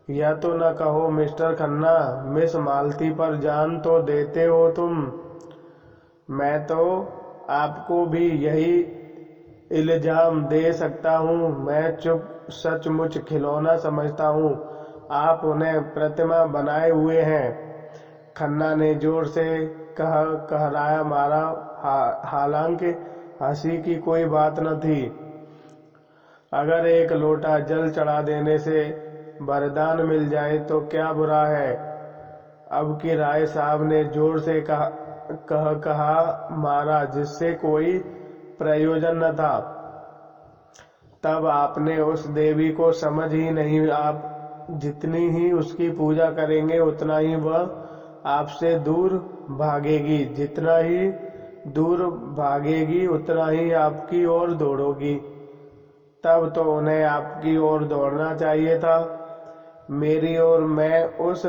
यह तो न कहो मिस्टर खन्ना, मिस मालती पर जान तो देते हो तुम। मैं तो आपको भी यही इल्जाम दे सकता हूँ। मैं सचमुच खिलौना समझता हूँ, आप उन्हें प्रतिमा बनाए हुए हैं। खन्ना ने जोर से कहराया मारा, हालांकि हंसी की कोई बात न थी। अगर एक लोटा जल चढ़ा देने से वरदान मिल जाए तो क्या बुरा है। अब की राय साहब ने जोर से कहा मारा, जिससे कोई प्रयोजन न था। तब आपने उस देवी को समझ ही नहीं। आप जितनी ही उसकी पूजा करेंगे उतना ही वह आपसे दूर भागेगी, जितना ही दूर भागेगी उतना ही आपकी ओर दौड़ोगी। तब तो उन्हें आपकी ओर दौड़ना चाहिए था। मेरी ओर मैं उस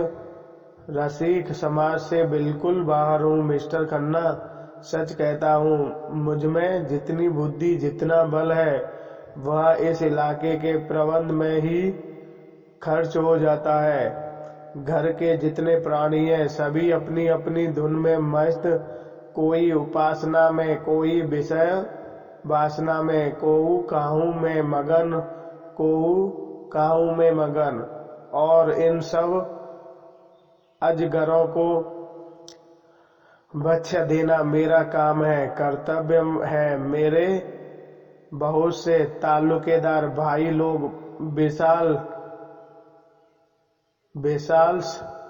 रसिक समाज से बिल्कुल बाहर हूँ मिस्टर खन्ना। सच कहता हूँ, मुझमें जितनी बुद्धि जितना बल है वह इस इलाके के प्रबंध में ही खर्च हो जाता है। घर के जितने प्राणी हैं सभी अपनी अपनी धुन में मस्त, कोई उपासना में, कोई विषय वासना में, कोऊ काहू में मगन। और इन सब अजगरों को भक्ष्य देना मेरा काम है, कर्तव्य है। मेरे बहुत से ताल्लुकेदार भाई लोग विशाल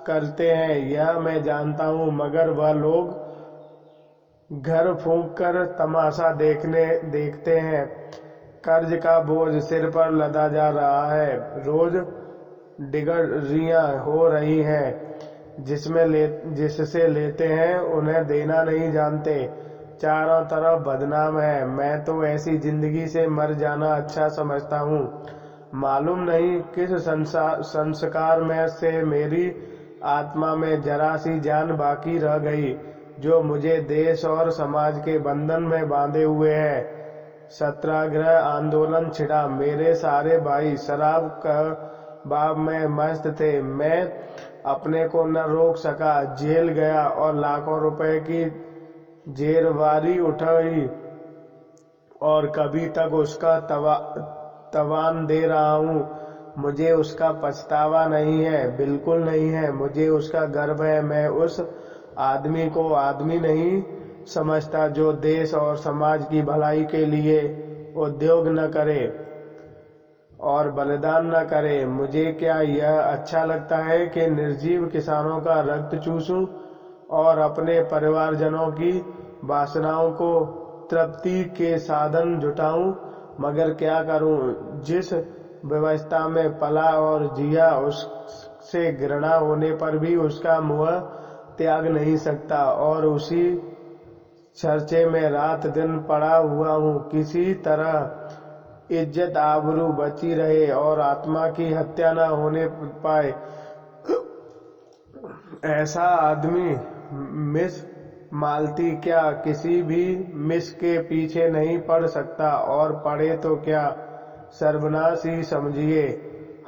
करते हैं, यह मैं जानता हूँ, मगर वह लोग घर फूंक कर तमाशा देखते हैं। कर्ज का बोझ सिर पर लदा जा रहा है, रोज डिगरियां हो रही हैं, जिससे लेते हैं उन्हें देना नहीं जानते। चारों तरफ बदनाम है। मैं तो ऐसी जिंदगी से मर जाना अच्छा समझता हूँ। मालूम नहीं किस संस्कार में से मेरी आत्मा में जरा सी जान बाकी रह गई, जो मुझे देश और समाज के बंधन में बांधे हुए है। सत्याग्रह आंदोलन छिड़ा। मेरे सारे भाई शराब कबाब में मस्त थे। मैं अपने को न रोक सका, जेल गया और लाखों रुपए की जेरबारी उठाई और कभी तक उसका तवान दे रहा हूँ। मुझे उसका पछतावा नहीं है, बिल्कुल नहीं है। मुझे उसका गर्व है। मैं उस आदमी को आदमी नहीं समझता जो देश और समाज की भलाई के लिए उद्योग न करे और बलिदान न करे। मुझे क्या यह अच्छा लगता है कि निर्जीव किसानों का रक्त चूसूं और अपने परिवारजनों की वासनाओं को तृप्ति के साधन जुटाऊं? मगर क्या करूं? जिस व्यवस्था में पला और जिया, उससे घृणा होने पर भी उसका मुंह त्याग नहीं सकता और उसी चर्चे में रात दिन पड़ा हुआ हूँ। किसी तरह इज्जत आबरू बची रहे और आत्मा की हत्या न होने पाए, ऐसा आदमी मिस मालती क्या किसी भी मिस के पीछे नहीं पड़ सकता, और पड़े तो क्या सर्वनाश ही समझिए।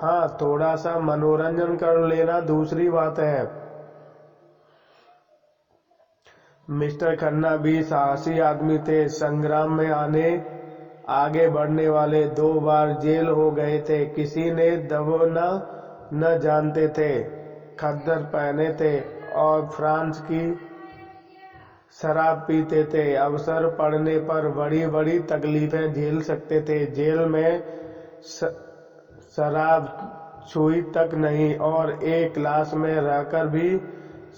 हाँ, थोड़ा सा मनोरंजन कर लेना दूसरी बात है। मिस्टर खन्ना भी साहसी आदमी थे। संग्राम में आगे बढ़ने वाले 2 बार जेल हो गए थे। किसी ने दबोना न जानते थे, खद्दर पहने थे और फ्रांस की शराब पीते थे। अवसर पड़ने पर बड़ी बड़ी तकलीफें झेल सकते थे। जेल में शराब छुई तक नहीं और A क्लास में रहकर भी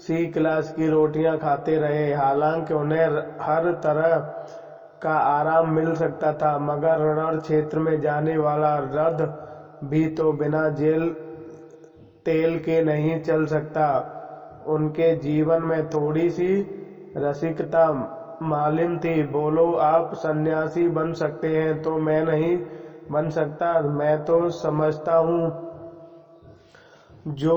C क्लास की रोटियां खाते रहे। हालांकि उन्हें हर तरह का आराम मिल सकता था, मगर रण क्षेत्र में जाने वाला रथ भी तो बिना तेल के नहीं चल सकता। उनके जीवन में थोड़ी सी रसिकता मालिम थी। बोलो, आप सन्यासी बन सकते हैं तो मैं नहीं बन सकता? मैं तो समझता हूँ जो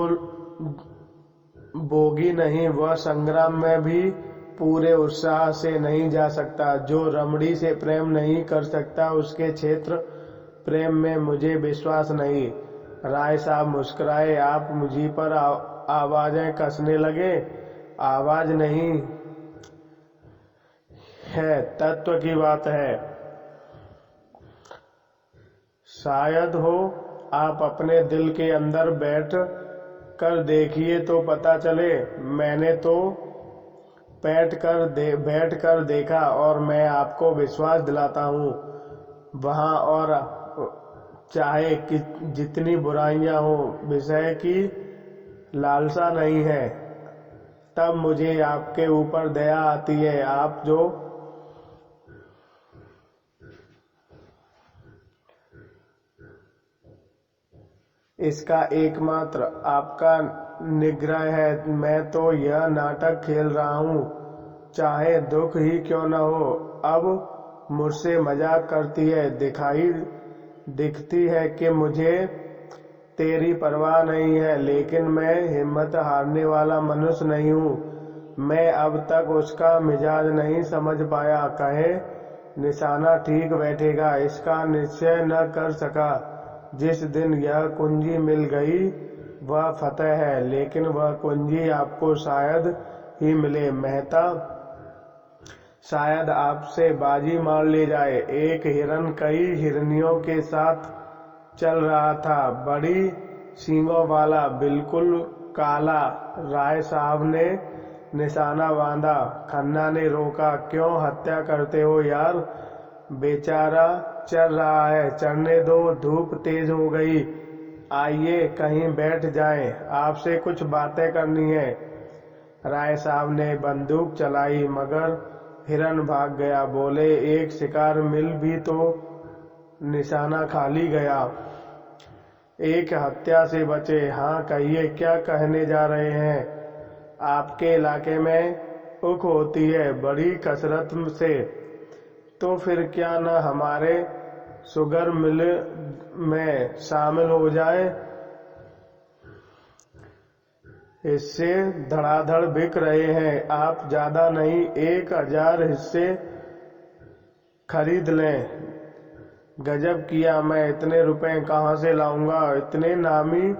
बोगी नहीं, वह संग्राम में भी पूरे उत्साह से नहीं जा सकता। जो रमणी से प्रेम नहीं कर सकता, उसके क्षेत्र प्रेम में मुझे विश्वास नहीं। राय साहब मुस्कुराए। आप मुझी पर आवाजें कसने लगे। आवाज नहीं है, तत्व की बात है। शायद हो आप अपने दिल के अंदर बैठ कर देखिए तो पता चले। मैंने तो बैठ कर देखा और मैं आपको विश्वास दिलाता हूँ, वहाँ और चाहे कि जितनी बुराइयां हो, विषय की लालसा नहीं है। तब मुझे आपके ऊपर दया आती है। आप जो इसका एकमात्र आपका निग्रह है। मैं तो यह नाटक खेल रहा हूँ, चाहे दुख ही क्यों न हो। अब मुझसे मजाक करती है। दिखती है कि मुझे तेरी परवाह नहीं है, लेकिन मैं हिम्मत हारने वाला मनुष्य नहीं हूँ। मैं अब तक उसका मिजाज नहीं समझ पाया। कहे निशाना ठीक बैठेगा, इसका निश्चय न कर सका। जिस दिन यह कुंजी मिल गई वह फतेह है, लेकिन वह कुंजी आपको शायद ही मिले मेहता। शायद आपसे बाजी मार ले जाए। एक हिरन कई हिरनियों के साथ चल रहा था, बड़ी सींगों वाला, बिल्कुल काला। राय साहब ने निशाना बांधा। खन्ना ने रोका। क्यों हत्या करते हो यार? बेचारा चल रहा है, चढ़ने दो, धूप तेज हो गई। आइए कहीं बैठ जाएं, आपसे कुछ बातें करनी है। राय साहब ने बंदूक चलाई, मगर हिरन भाग गया। बोले, एक शिकार मिल भी तो निशाना खाली गया। एक हत्या से बचे। हाँ, कहिए, क्या कहने जा रहे हैं? आपके इलाके में उख होती है बड़ी कसरत से, तो फिर क्या न हमारे शुगर मिल में शामिल हो जाए। हिस्से धड़ाधड़ बिक रहे हैं। आप ज्यादा नहीं 1000 हिस्से खरीद लें। गजब किया, मैं इतने रुपए कहाँ से लाऊंगा? इतने नामी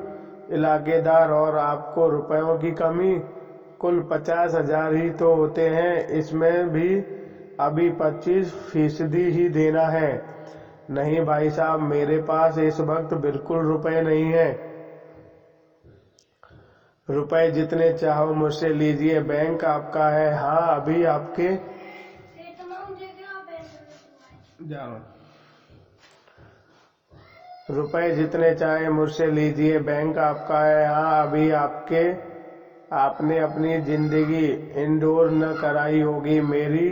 इलाकेदार और आपको रुपयों की कमी। कुल 50,000 ही तो होते हैं, इसमें भी अभी 25% ही देना है। नहीं भाई साहब, मेरे पास इस वक्त बिल्कुल रुपए नहीं है। रुपए जितने चाहो मुझसे लीजिए, बैंक आपका है। हाँ, अभी आपके जा रहा हूं। रुपए जितने चाहे मुझसे लीजिए, बैंक आपका है। हाँ, अभी आपने अपनी जिंदगी इंडोर न कराई होगी। मेरी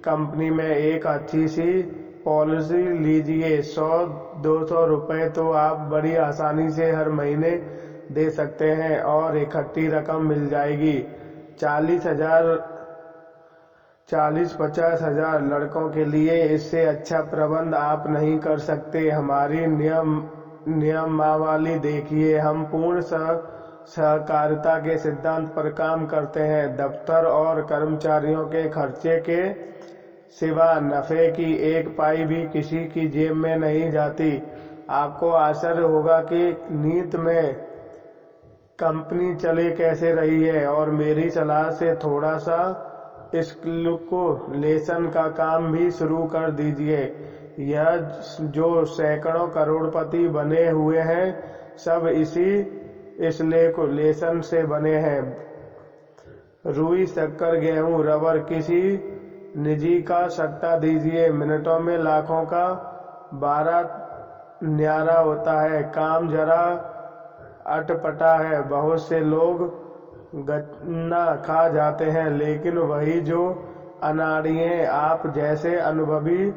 कंपनी में एक अच्छी सी पॉलिसी लीजिए। 100-200 रुपए तो आप बड़ी आसानी से हर महीने दे सकते हैं और इकट्ठी रकम मिल जाएगी। 40-50 हजार लड़कों के लिए इससे अच्छा प्रबंध आप नहीं कर सकते। हमारी नियमावली देखिए। हम पूर्ण सहकारिता के सिद्धांत पर काम करते हैं। दफ्तर और कर्मचारियों के खर्चे के सिवा नफे की एक पाई भी किसी की जेब में नहीं जाती। आपको आश्चर्य होगा कि नीति में कंपनी चले कैसे रही है। और मेरी सलाह से थोड़ा सा कैलकुलेशन का काम भी शुरू कर दीजिए। यह जो सैकड़ों करोड़पति बने हुए हैं, सब इसी कैलकुलेशन से बने हैं। रुई, शक्कर, गेहूं, रबर, किसी निजी का सट्टा दीजिए। मिनटों में लाखों का बारह न्यारा होता है। काम जरा अटपटा है। बहुत से लोग गन्ना खा जाते हैं, लेकिन वही जो अनाड़ियां आप जैसे अनुभवी,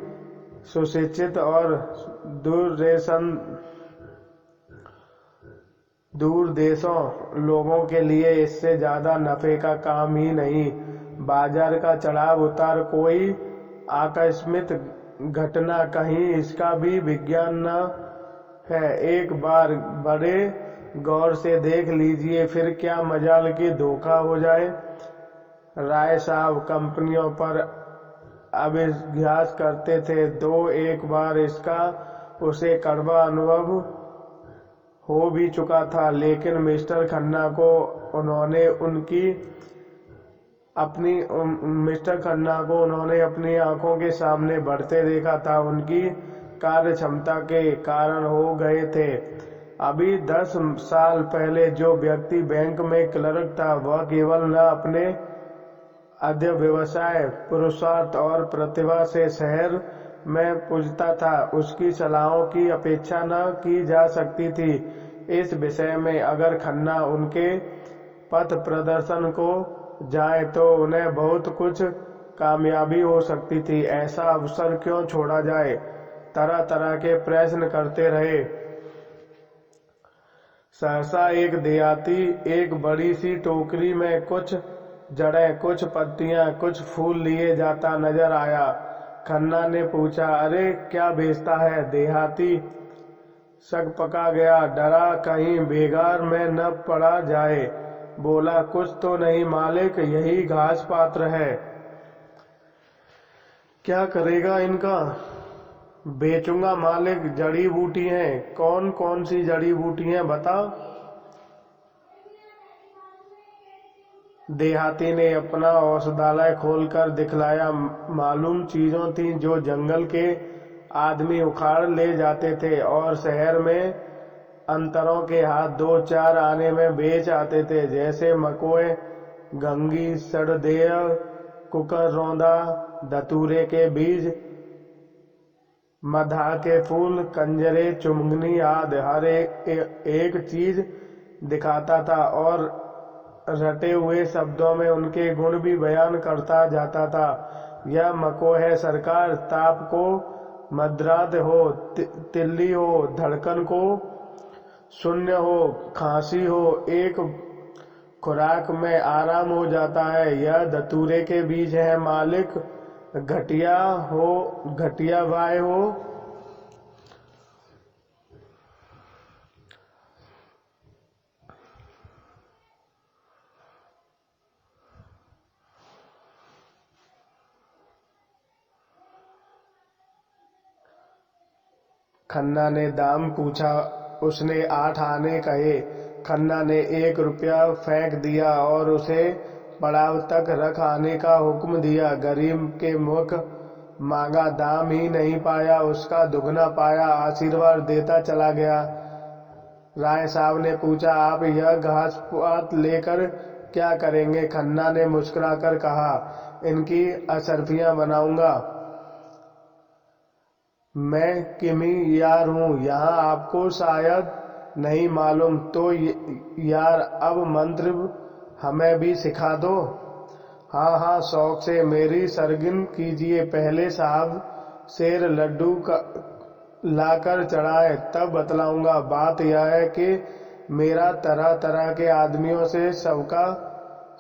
सुशिक्षित और दूर देशों लोगों के लिए इससे ज्यादा नफे का काम ही नहीं। बाजार का चढ़ाव उतार कोई आकस्मिक घटना कहीं इसका भी विज्ञान न है। एक बार बड़े गौर से देख लीजिए, फिर क्या मजाल की धोखा हो जाए। राय साहब कंपनियों पर अभ्यास करते थे, तो एक बार इसका उसे कड़वा अनुभव हो भी चुका था। लेकिन मिस्टर खन्ना को उन्होंने अपनी आंखों के सामने बढ़ते देखा था। उनकी कार्य क्षमता के कारण हो गए थे। अभी 10 साल पहले जो व्यक्ति बैंक में क्लर्क था, वह केवल न अपने अध्यवसाय, पुरुषार्थ और प्रतिभा से शहर में पूजता था, उसकी सलाहों की अपेक्षा न की जा सकती थी। इस विषय में अगर खन्ना उनके पथ प्रदर्शन को जाए तो उन्हें बहुत कुछ कामयाबी हो सकती थी। ऐसा अवसर क्यों छोड़ा जाए? तरह तरह के प्रश्न करते रहे। सहसा एक देहाती एक बड़ी सी टोकरी में कुछ जड़ें, कुछ पत्तियां, कुछ फूल लिए जाता नजर आया। खन्ना ने पूछा, अरे क्या बेचता है? देहाती शक पका गया, डरा कहीं बेगार में न पड़ा जाए। बोला, कुछ तो नहीं मालिक, यही घास पात्र है। क्या करेगा इनका? बेचूंगा मालिक, जड़ी बूटी हैं। कौन कौन सी जड़ी बूटी हैं बता? देहाती ने अपना औषधालय खोलकर दिखलाया। मालूम चीजों थी जो जंगल के आदमी उखाड़ ले जाते थे और शहर में अंतरों के हाथ 2-4 आने में बेच आते थे, जैसे मकोए, गंगी, सड़देय, कुकरौंदा, धतूरे के बीज, मधा के फूल, कंजरे, चुमगनी आदि। हर एक चीज दिखाता था और रटे हुए शब्दों में उनके गुण भी बयान करता जाता था। यह मको है सरकार, ताप को मद्राद हो, तिल्ली हो, धड़कन को शून्य हो, खांसी हो, एक खुराक में आराम हो जाता है। यह धतूरे के बीज है मालिक। घटिया बाय हो खन्ना ने दाम पूछा। उसने 8 आने कहे। खन्ना ने 1 रुपया फेंक दिया और उसे पड़ाव तक रख आने का हुक्म दिया। गरीब के मुख मांगा दाम ही नहीं पाया, उसका दुगना पाया, आशीर्वाद देता चला गया। राय साहब ने पूछा, आप यह घास पात लेकर क्या करेंगे? खन्ना ने मुस्कुराकर कहा, इनकी असरफियां बनाऊंगा। मैं किमियार हूँ, यहाँ आपको शायद नहीं मालूम, तो यार अब मंत्र हमें भी सिखा दो। हाँ हाँ, शौक से, मेरी सरगिन कीजिए। पहले साहब शेर लड्डू लाकर चढ़ाए, तब बतलाऊंगा। बात यह है कि मेरा तरह तरह के आदमियों से सबका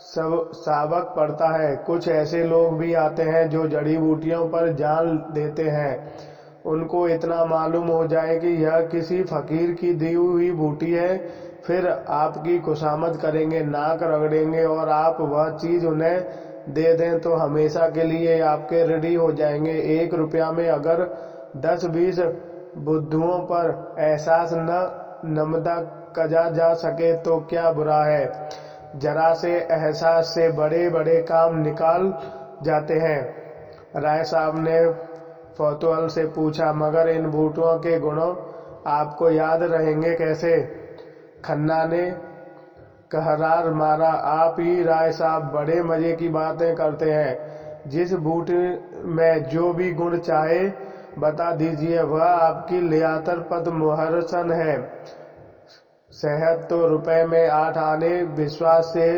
सबक पड़ता है। कुछ ऐसे लोग भी आते हैं जो जड़ी बूटियों पर जान देते हैं। उनको इतना मालूम हो जाए कि यह किसी फकीर की दी हुई बूटी है, फिर आपकी खुशामद करेंगे, नाक रगड़ेंगे और आप वह चीज उन्हें दे दें तो हमेशा के लिए आपके ऋणी हो जाएंगे। 1 रुपया में अगर 10-20 बुद्धुओं पर एहसास न नमदा कजा जा सके तो क्या बुरा है। जरा से एहसास से बड़े बड़े काम निकाल जाते हैं। राय साहब ने फौतुअल से पूछा, मगर इन बूटों के गुणों आपको याद रहेंगे कैसे? खन्ना ने कहरार मारा, आप ही राय साहब बड़े मजे की बातें करते हैं। जिस बूटे में जो भी गुण चाहे बता दीजिए, वह आपकी लियाकत पर मुहरसन है। सेहत तो रुपए में 8 आने विश्वास से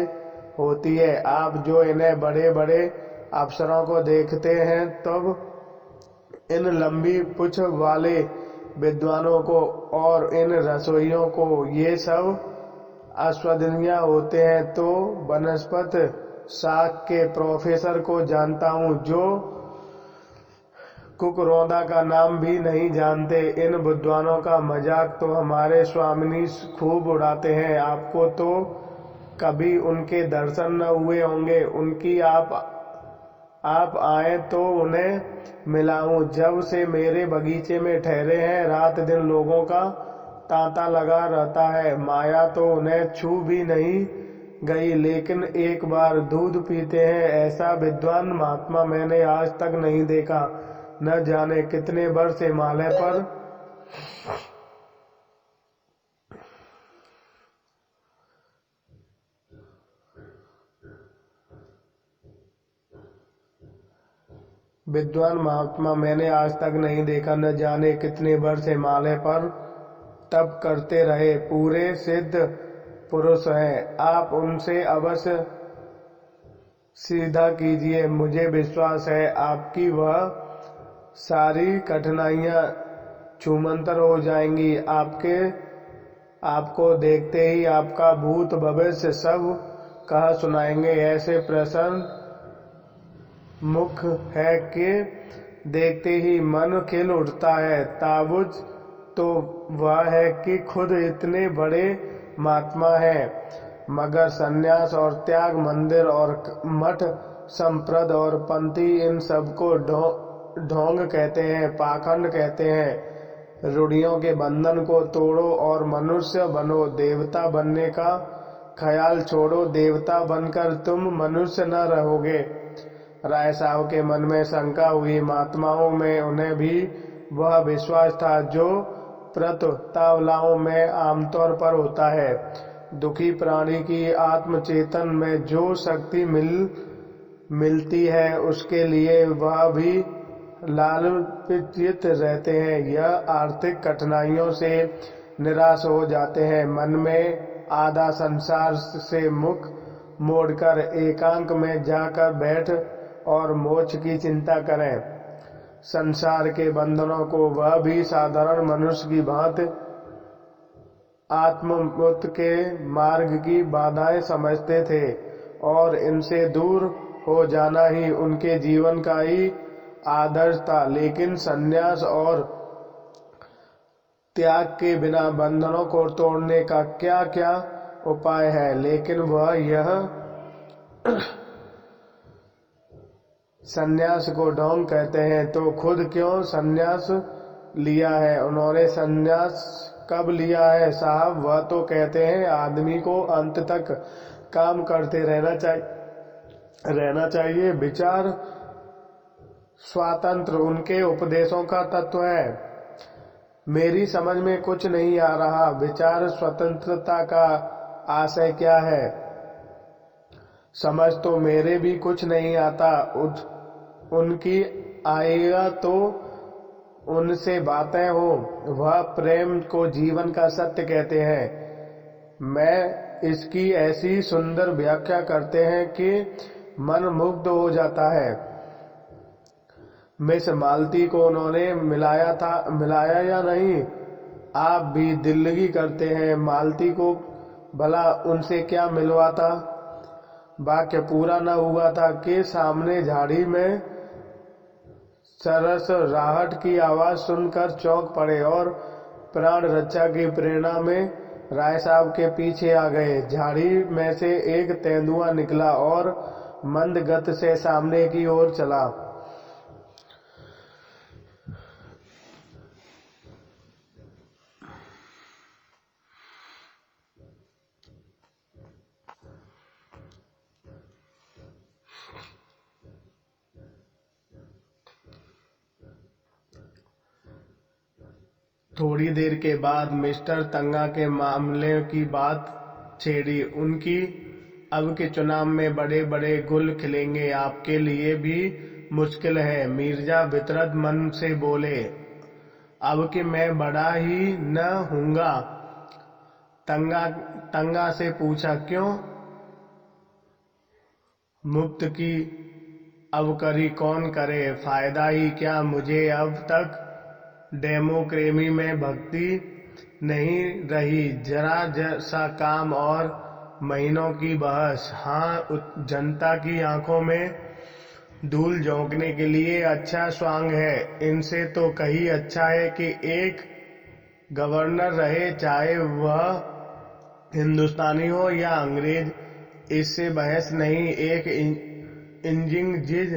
होती है। आप जो इन्हें बड़े बड़े अफसरों को देखते हैं, तब इन लंबी पूंछ वाले विद्वानों को और इन रसोइयों को ये सब अश्वदनीय होते हैं। तो वनस्पति शास्त्र के प्रोफेसर को जानता हूँ जो कुकरौंदा का नाम भी नहीं जानते। इन विद्वानों का मजाक तो हमारे स्वामिनी खूब उड़ाते हैं। आपको तो कभी उनके दर्शन न हुए होंगे। उनकी आप आए तो उन्हें मिलाऊं। जब से मेरे बगीचे में ठहरे हैं, रात दिन लोगों का तांता लगा रहता है। माया तो उन्हें छू भी नहीं गई, लेकिन एक बार दूध पीते हैं ऐसा विद्वान महात्मा मैंने आज तक नहीं देखा। न जाने कितने वर्ष हिमालय पर विद्वान महात्मा मैंने आज तक नहीं देखा। न जाने कितने वर्ष हिमालय पर तप करते रहे, पूरे सिद्ध पुरुष हैं। आप उनसे अवश्य सीधा कीजिए। मुझे विश्वास है आपकी वह सारी कठिनाइयां छूमंतर हो जाएंगी। आपको देखते ही आपका भूत भविष्य सब कह सुनाएंगे। ऐसे प्रसन्न मुख है कि देखते ही मन खिल उठता है। ताबुज तो वह है कि खुद इतने बड़े महात्मा हैं, मगर सन्यास और त्याग, मंदिर और मठ, संप्रद और पंथी, इन सबको ढोंग कहते हैं, पाखंड कहते हैं। रूढ़ियों के बंधन को तोड़ो और मनुष्य बनो। देवता बनने का ख्याल छोड़ो, देवता बनकर तुम मनुष्य न रहोगे। राय साहब के मन में शंका हुई। महात्माओं में उन्हें भी वह विश्वास था जो प्रतावलाओं में आमतौर पर होता है। दुखी प्राणी की आत्मचेतन में जो शक्ति मिलती है, उसके लिए वह भी लालपित रहते हैं। यह आर्थिक कठिनाइयों से निराश हो जाते हैं। मन में आधा संसार से मुख मोड़कर एकांत में जाकर बैठ और मोक्ष की चिंता करें। संसार के बंधनों को वह भी साधारण मनुष्य की भांति आत्ममुक्त के मार्ग की बाधाएं समझते थे और इनसे दूर हो जाना ही उनके जीवन का ही आदर्श था। लेकिन संन्यास और त्याग के बिना बंधनों को तोड़ने का क्या क्या उपाय है? लेकिन वह यह संन्यास को ढोंग कहते हैं, तो खुद क्यों संन्यास लिया है? उन्होंने संन्यास कब लिया है साहब? वह तो कहते हैं आदमी को अंत तक काम करते रहना चाहिए। विचार स्वातंत्र उनके उपदेशों का तत्व है। मेरी समझ में कुछ नहीं आ रहा। विचार स्वतंत्रता का आशय क्या है? समझ तो मेरे भी कुछ नहीं आता। उनकी आएगा तो उनसे बातें हो। वह प्रेम को जीवन का सत्य कहते हैं। मैं इसकी ऐसी सुंदर व्याख्या करते हैं कि मन मुग्ध हो जाता है। मिस मालती को उन्होंने मिलाया या नहीं? आप भी दिल्लगी करते हैं। मालती को भला उनसे क्या मिलवाता? वाक्य पूरा न हुआ था कि सामने झाड़ी में सरस राहट की आवाज सुनकर चौंक पड़े और प्राण रक्षा की प्रेरणा में राय साहब के पीछे आ गए। झाड़ी में से एक तेंदुआ निकला और मंद गति से सामने की ओर चला। थोड़ी देर के बाद मिस्टर तंगा के मामले की बात छेड़ी। उनकी अब के चुनाव में बड़े बड़े गुल खिलेंगे। आपके लिए भी मुश्किल है। मिर्जा वितरत मन से बोले। अब कि मैं बड़ा ही न हूँगा। तंगा से पूछा, क्यों? मुफ्त की अवकरी कौन करे? फायदा ही क्या? मुझे अब तक डेमोक्रेसी में भक्ति नहीं रही। जरा सा काम और महीनों की बहस। हाँ, जनता की आंखों में धूल झोंकने के लिए अच्छा स्वांग है। इनसे तो कहीं अच्छा है कि एक गवर्नर रहे, चाहे वह हिंदुस्तानी हो या अंग्रेज। इससे बहस नहीं। एक इंजन जिस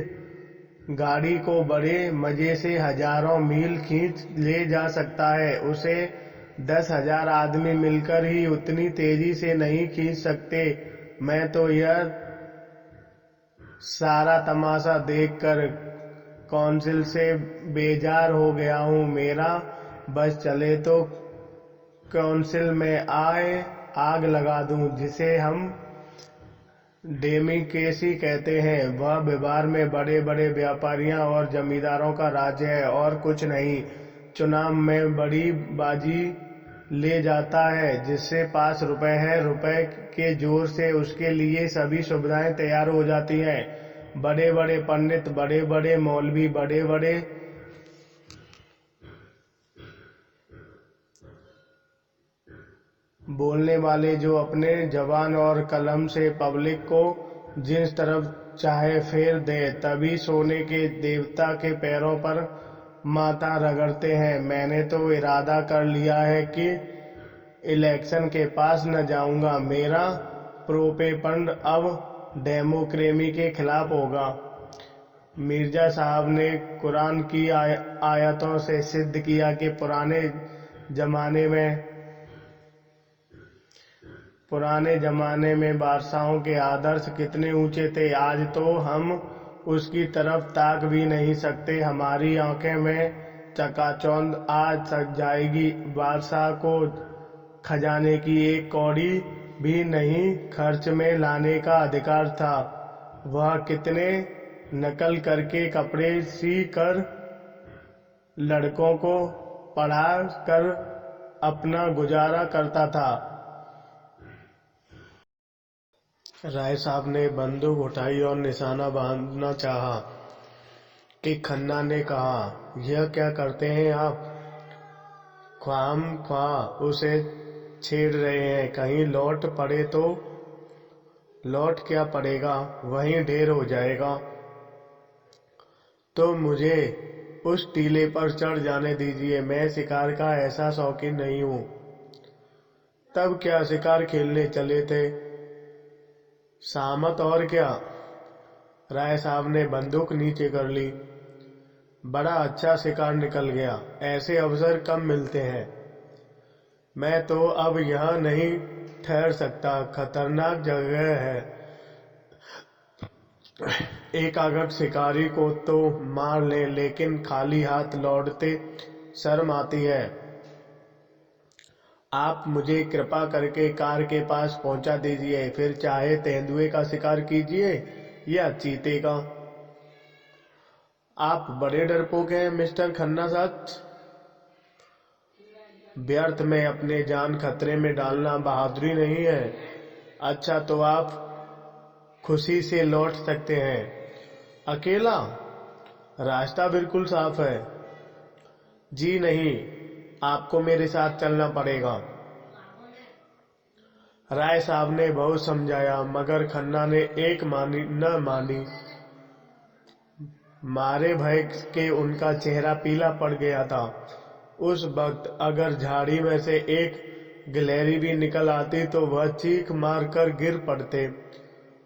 गाड़ी को बड़े मजे से हजारों मील खींच ले जा सकता है, उसे 10,000 आदमी मिलकर ही उतनी तेजी से नहीं खींच सकते। मैं तो यह सारा तमाशा देखकर काउंसिल से बेजार हो गया हूँ। मेरा बस चले तो काउंसिल में आग लगा दूं, जिसे हम डेमोक्रेसी कहते हैं। वह व्यवहार में बड़े बड़े व्यापारियों और जमींदारों का राज्य है और कुछ नहीं। चुनाव में बड़ी बाजी ले जाता है जिसके पास रुपए है। रुपए के जोर से उसके लिए सभी सुविधाएं तैयार हो जाती हैं। बड़े बड़े पंडित, बड़े बड़े मौलवी, बड़े बड़े बोलने वाले, जो अपने जबान और कलम से पब्लिक को जिस तरफ चाहे फेर दे। तभी सोने के देवता के पैरों पर माथा रगड़ते हैं। मैंने तो इरादा कर लिया है कि इलेक्शन के पास न जाऊंगा। मेरा प्रोपेगेंडा अब डेमोक्रेसी के खिलाफ होगा। मिर्जा साहब ने कुरान की आयतों से सिद्ध किया कि पुराने जमाने में बादशाहों के आदर्श कितने ऊंचे थे। आज तो हम उसकी तरफ ताक भी नहीं सकते। हमारी आंखें में चकाचौंध आ जाएगी। बादशाह को खजाने की एक कौड़ी भी नहीं खर्च में लाने का अधिकार था। वह कितने नकल करके, कपड़े सी कर, लड़कों को पढ़ा कर अपना गुजारा करता था। राय साहब ने बंदूक उठाई और निशाना बांधना चाहा कि खन्ना ने कहा, यह क्या करते हैं आप? ख्वाह उसे छेड़ रहे हैं। कहीं लौट पड़े तो? लौट क्या पड़ेगा, वहीं ढेर हो जाएगा। तो मुझे उस टीले पर चढ़ जाने दीजिए। मैं शिकार का ऐसा शौकीन नहीं हूँ। तब क्या शिकार खेलने चले थे? सामत और क्या। राय साहब ने बंदूक नीचे कर ली। बड़ा अच्छा शिकार निकल गया। ऐसे अवसर कम मिलते हैं। मैं तो अब यहाँ नहीं ठहर सकता, खतरनाक जगह है। एकाग्र शिकारी को तो मार ले, लेकिन खाली हाथ लौटते शर्म आती है। आप मुझे कृपा करके कार के पास पहुंचा दीजिए, फिर चाहे तेंदुए का शिकार कीजिए या चीते का। आप बड़े डरपोक हैं मिस्टर खन्ना साहब। व्यर्थ में अपने जान खतरे में डालना बहादुरी नहीं है। अच्छा, तो आप खुशी से लौट सकते हैं। अकेला? रास्ता बिल्कुल साफ है। जी नहीं, आपको मेरे साथ चलना पड़ेगा। राय साहब ने बहुत समझाया, मगर खन्ना ने एक न मानी। मारे भय के उनका चेहरा पीला पड़ गया था। उस वक्त अगर झाड़ी में से एक गिलहरी भी निकल आती तो वह चीख मार कर गिर पड़ते।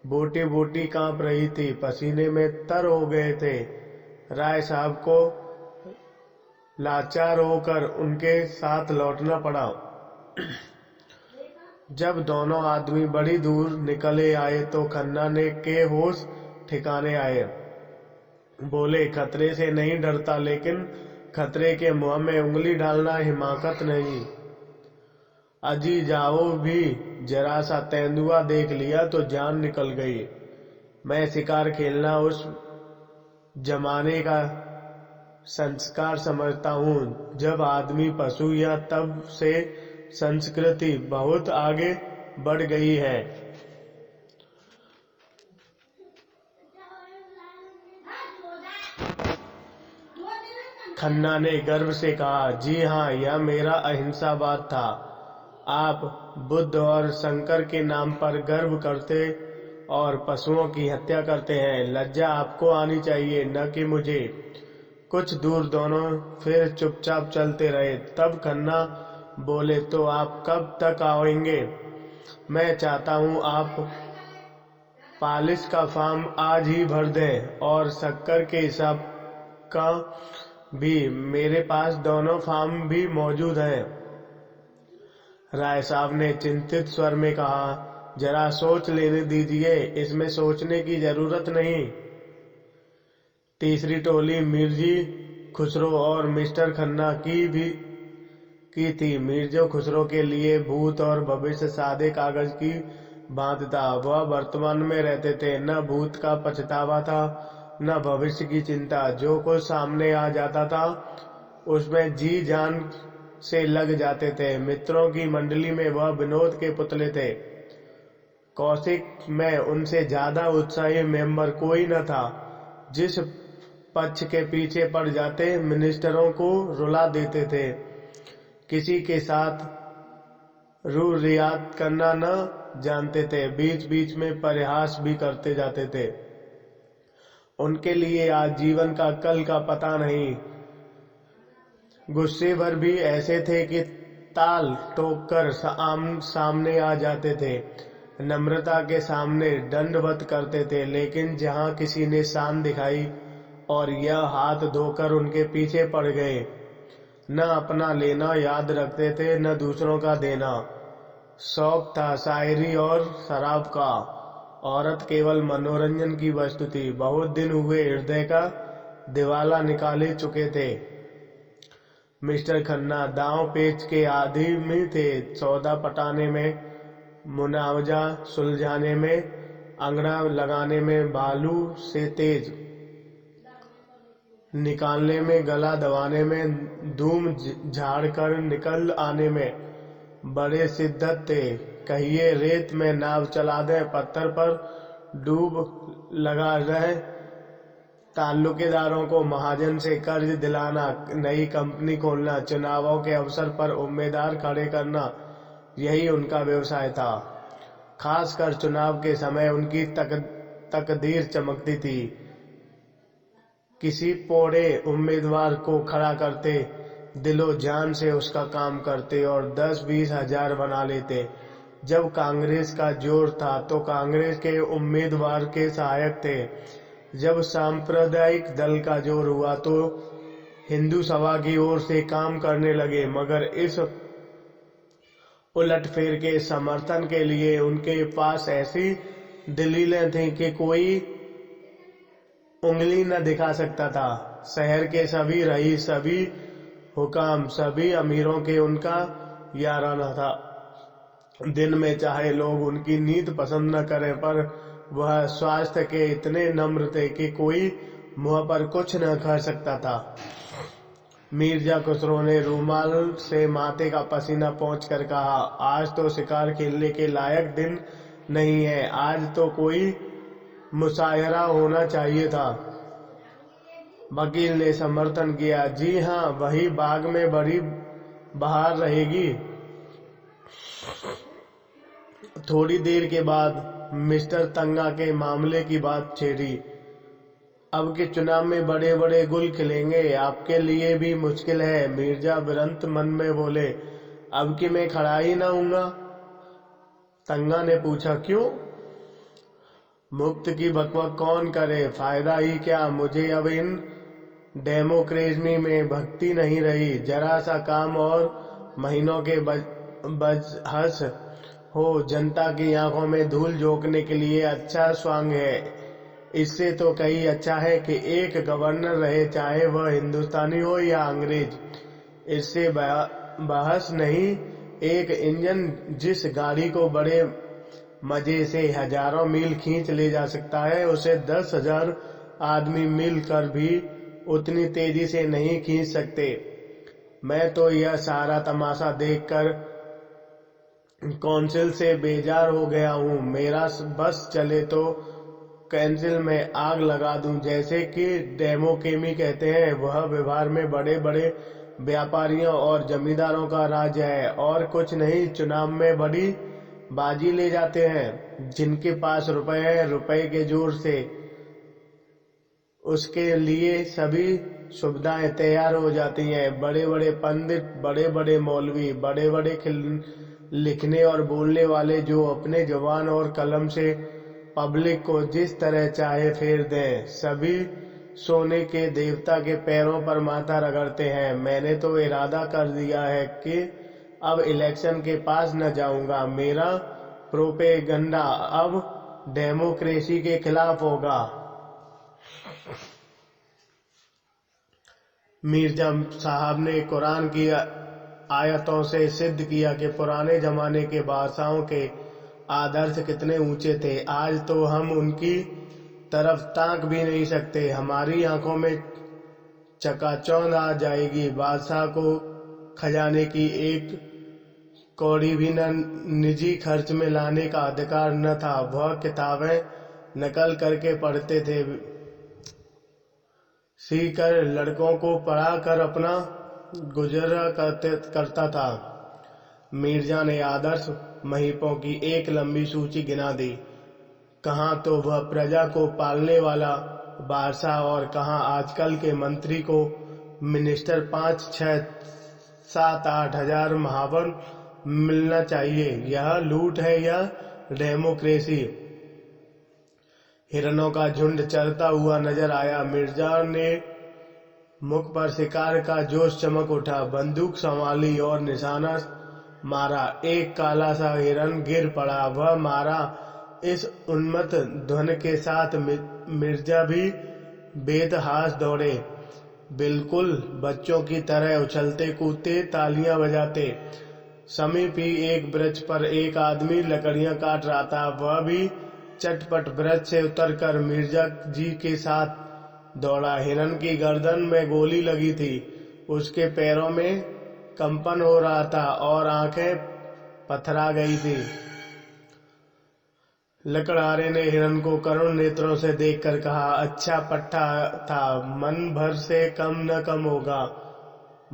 बोटी बोटी कांप रही थी, पसीने में तर हो गए थे। राय साहब को लाचार होकर उनके साथ लौटना पड़ा। जब दोनों आदमी बड़ी दूर निकले आए तो खन्ना ने के होश ठिकाने आए। बोले, खतरे से नहीं डरता, लेकिन खतरे के मुंह में उंगली डालना हिमाकत नहीं। अजी जाओ भी जरा सा तेंदुआ देख लिया तो जान निकल गई। मैं शिकार खेलना उस जमाने का संस्कार समझता हूँ जब आदमी पशु या तब से संस्कृति बहुत आगे बढ़ गई है। खन्ना ने गर्व से कहा, जी हाँ, यह मेरा अहिंसावाद था। आप बुद्ध और शंकर के नाम पर गर्व करते और पशुओं की हत्या करते हैं। लज्जा आपको आनी चाहिए, न कि मुझे। कुछ दूर दोनों फिर चुपचाप चलते रहे। तब खन्ना बोले, तो आप कब तक आएंगे? मैं चाहता हूँ आप पालिश का फार्म आज ही भर दें और शक्कर के हिसाब का भी। मेरे पास दोनों फार्म भी मौजूद हैं। राय साहब ने चिंतित स्वर में कहा, जरा सोच लेने दीजिए, इसमें सोचने की जरूरत नहीं। तीसरी टोली मिर्जी खुसरो और मिस्टर खन्ना की थी। मिर्जा खुसरो के लिए भूत और भविष्य सादे कागज की भांति था। वह वर्तमान में रहते थे। न भूत का पछतावा था, न भविष्य की चिंता। जो कुछ सामने आ जाता था उसमें जी जान से लग जाते थे। मित्रों की मंडली में वह विनोद के पुतले थे। कौशिक में उनसे ज्यादा उत्साही मेंबर कोई न था। जिस पक्ष के पीछे पड़ जाते मिनिस्टरों को रुला देते थे। किसी के साथ रू रियात करना न जानते थे। बीच बीच में परिहास भी करते जाते थे। उनके लिए आज जीवन का कल का पता नहीं। गुस्से भर भी ऐसे थे कि ताल ठोक कर सामने आ जाते थे। नम्रता के सामने दंडवत करते थे, लेकिन जहां किसी ने शान दिखाई और यह हाथ धोकर उनके पीछे पड़ गए। न अपना लेना याद रखते थे, न दूसरों का देना। शौक था शायरी और शराब का। औरत केवल मनोरंजन की वस्तु थी। बहुत दिन हुए हृदय का दिवाला निकाले चुके थे। मिस्टर खन्ना दांव पेच के आदमी थे। सौदा पटाने में, मुनावजा सुलझाने में, अंगड़ा लगाने में भालू से तेज, निकालने में, गला दबाने में, धूम झाड़ कर निकल आने में बड़े शिद्दत थे। कहिए रेत में नाव चला दे, पत्थर पर डूब लगा रहे, ताल्लुकेदारों को महाजन से कर्ज दिलाना, नई कंपनी खोलना, चुनावों के अवसर पर उम्मीदवार खड़े करना, यही उनका व्यवसाय था। खासकर चुनाव के समय उनकी तकदीर चमकती थी। किसी पोड़े उम्मीदवार को खड़ा करते, दिलो जान से उसका काम करते और 10-20 हजार बना लेते। जब कांग्रेस का जोर था तो कांग्रेस के उम्मीदवार के सहायक थे। जब सांप्रदायिक दल का जोर हुआ तो हिंदू सभा की ओर से काम करने लगे, मगर इस उलटफेर के समर्थन के लिए उनके पास ऐसी दलीलें थीं कि कोई उंगली न दिखा सकता था। शहर के सभी रईस, सभी हुकाम, सभी अमीरों के उनका याराना था। दिन में चाहे लोग उनकी नीति पसंद न करें, पर वह स्वास्थ्य के इतने नम्र थे कि कोई मुंह पर कुछ न कह सकता था। मिर्जा खुसरो ने रूमाल से माथे का पसीना पोंछकर कहा, आज तो शिकार खेलने के लायक दिन नहीं है, आज तो कोई मुशायरा होना चाहिए था। वकील ने समर्थन किया, जी हाँ, वही बाग में बड़ी बहार रहेगी। थोड़ी देर के बाद मिस्टर तंगा के मामले की बात छेड़ी। अब के चुनाव में बड़े बड़े गुल खिलेंगे, आपके लिए भी मुश्किल है। मिर्जा बिरंत मन में बोले, अब कि मैं खड़ा ही न हूँगा। तंगा ने पूछा, क्यों? मुफ्त की बकबक कौन करे, फायदा ही क्या। मुझे अब इन डेमोक्रेसी में भक्ति नहीं रही। जरा सा काम और महीनों के बजहस हो, जनता की आंखों में धूल झोंकने के लिए अच्छा स्वांग है। इससे तो कहीं अच्छा है कि एक गवर्नर रहे, चाहे वह हिंदुस्तानी हो या अंग्रेज। इससे बहस नहीं, एक इंजन जिस गाड़ी को बड़े मजे से हजारों मील खींच ले जा सकता है, उसे 10,000 आदमी मिल कर भी उतनी तेजी से नहीं खींच सकते। मैं तो यह सारा तमाशा देखकर काउंसिल से बेजार हो गया हूँ। मेरा बस चले तो काउंसिल में आग लगा दूं, जैसे कि डेमोक्रेसी कहते हैं। वह व्यवहार में बड़े बड़े व्यापारियों और जमींदारों का राज है, और कुछ नहीं। चुनाव में बड़ी बाजी ले जाते हैं, जिनके पास रुपए है, रुपए के जोर से उसके लिए सभी सुविधाएं तैयार हो जाती हैं। बड़े बड़े पंडित, बड़े बड़े मौलवी, बड़े बड़े लिखने और बोलने वाले, जो अपने जबान और कलम से पब्लिक को जिस तरह चाहे फेर दें। सभी सोने के देवता के पैरों पर माथा रगड़ते हैं। मैंने तो इरादा कर दिया है कि अब इलेक्शन के पास न जाऊंगा। मेरा प्रोपेगंडा अब डेमोक्रेसी के खिलाफ होगा। मिर्जा साहब ने कुरान की आयतों से सिद्ध किया कि पुराने जमाने के बादशाहों के आदर्श कितने ऊंचे थे। आज तो हम उनकी तरफ ताक भी नहीं सकते। हमारी आंखों में चकाचौंध आ जाएगी। बादशाह को खजाने की एक कौड़ी भी निजी खर्च में लाने का अधिकार न था। वह किताबें नकल करके पढ़ते थे, सीकर लड़कों को पढ़ा कर अपना गुजारा करता था। मिर्जा ने आदर्श महीपों की एक लंबी सूची गिना दी। कहाँ तो वह प्रजा को पालने वाला बादशाह, और कहाँ आजकल के मंत्री को मिनिस्टर। 5, 6, 7, 8 हजार महावर मिलना चाहिए। यह लूट है या डेमोक्रेसी? हिरणों का झुंड चरता हुआ नजर आया। मिर्जा ने मुख पर शिकार का जोश चमक उठा। बंदूक संभाली और निशाना मारा। एक काला सा हिरन गिर पड़ा। वह मारा। इस उन्मत्त ध्वनि के साथ मिर्जा भी बेतहाश दौड़े, बिल्कुल बच्चों की तरह उछलते कूदते, तालियां बजाते। समीप ही एक वृक्ष पर एक आदमी लकड़ियां काट रहा था। वह भी चटपट वृक्ष से उतरकर मिर्जा जी के साथ दौड़ा। हिरन की गर्दन में गोली लगी थी। उसके पैरों में कंपन हो रहा था और आंखें पथरा गई थी। लकड़हारे ने हिरन को करुण नेत्रों से देखकर कहा, अच्छा पट्टा था, मन भर से कम न कम होगा,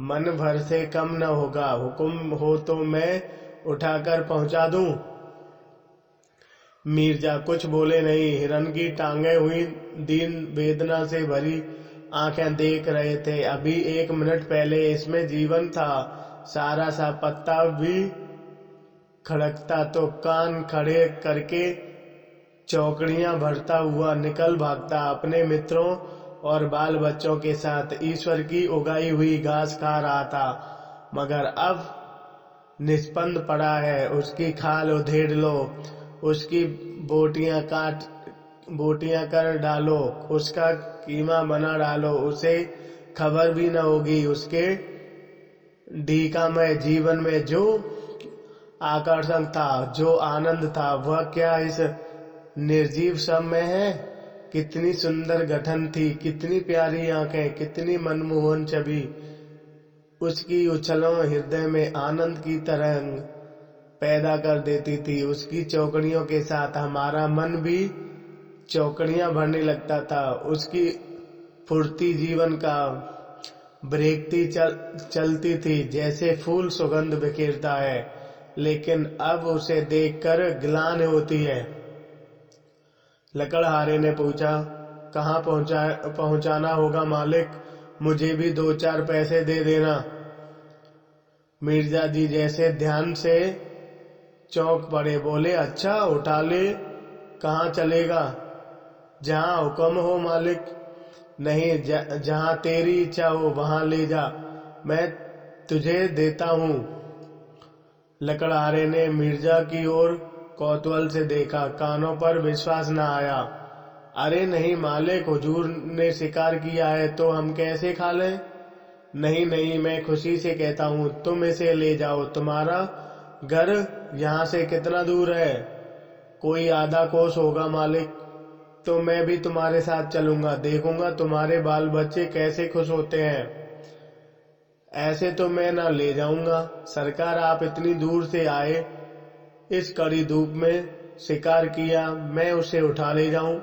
मन भर से कम न होगा। हुक्म हो तो मैं उठाकर पहुंचा दूं? मिर्जा कुछ बोले नहीं। हिरन की टांगे हुई दीन वेदना से भरी आंखें देख रहे थे। अभी 1 मिनट पहले इसमें जीवन था। सारा सा पत्ता भी खड़कता तो कान खड़े करके चौकड़ियां भरता हुआ निकल भागता, अपने मित्रों और बाल बच्चों के साथ ईश्वर की उगाई हुई घास खा रहा था। मगर अब निष्पन्द पड़ा है। उसकी खाल उधेड़ लो, उसकी बोटियां कर डालो, उसका कीमा बना डालो, उसे खबर भी न होगी उसके ढीकामय जीवन में जो आकर्षण था, जो आनंद था, वह क्या इस निर्जीव सब में है। कितनी सुंदर गठन थी, कितनी प्यारी आंखें, कितनी मनमोहन छवि। उसकी उछलों हृदय में आनंद की तरंग पैदा कर देती थी। उसकी चौकड़ियों के साथ हमारा मन भी चौकड़ियां भरने लगता था। उसकी फुर्ती जीवन का ब्रेकती चलती थी, जैसे फूल सुगंध बिखेरता है, लेकिन अब उसे देखकर ग्लानि होती है। लकड़हारे ने पूछा, कहाँ पहुंचाना होगा मालिक? मुझे भी 2-4 पैसे दे देना। मिर्जा जी जैसे ध्यान से चौंक पड़े, बोले, अच्छा उठा ले, कहाँ चलेगा? जहाँ हुक्म हो मालिक। नहीं, जहाँ तेरी इच्छा हो वहां ले जा, मैं तुझे देता हूँ। लकड़हारे ने मिर्जा की ओर कौतूहल से देखा, कानों पर विश्वास न आया। अरे नहीं मालिक, हुजूर ने शिकार किया है तो हम कैसे खा लें? नहीं नहीं, मैं खुशी से कहता हूँ, तुम इसे ले जाओ। तुम्हारा घर यहाँ से कितना दूर है? कोई आधा कोस होगा मालिक। तो मैं भी तुम्हारे साथ चलूंगा, देखूंगा तुम्हारे बाल बच्चे कैसे खुश होते हैं। ऐसे तो मैं न ले जाऊंगा सरकार, आप इतनी दूर से आए, इस कड़ी धूप में शिकार किया, मैं उसे उठा ले जाऊं?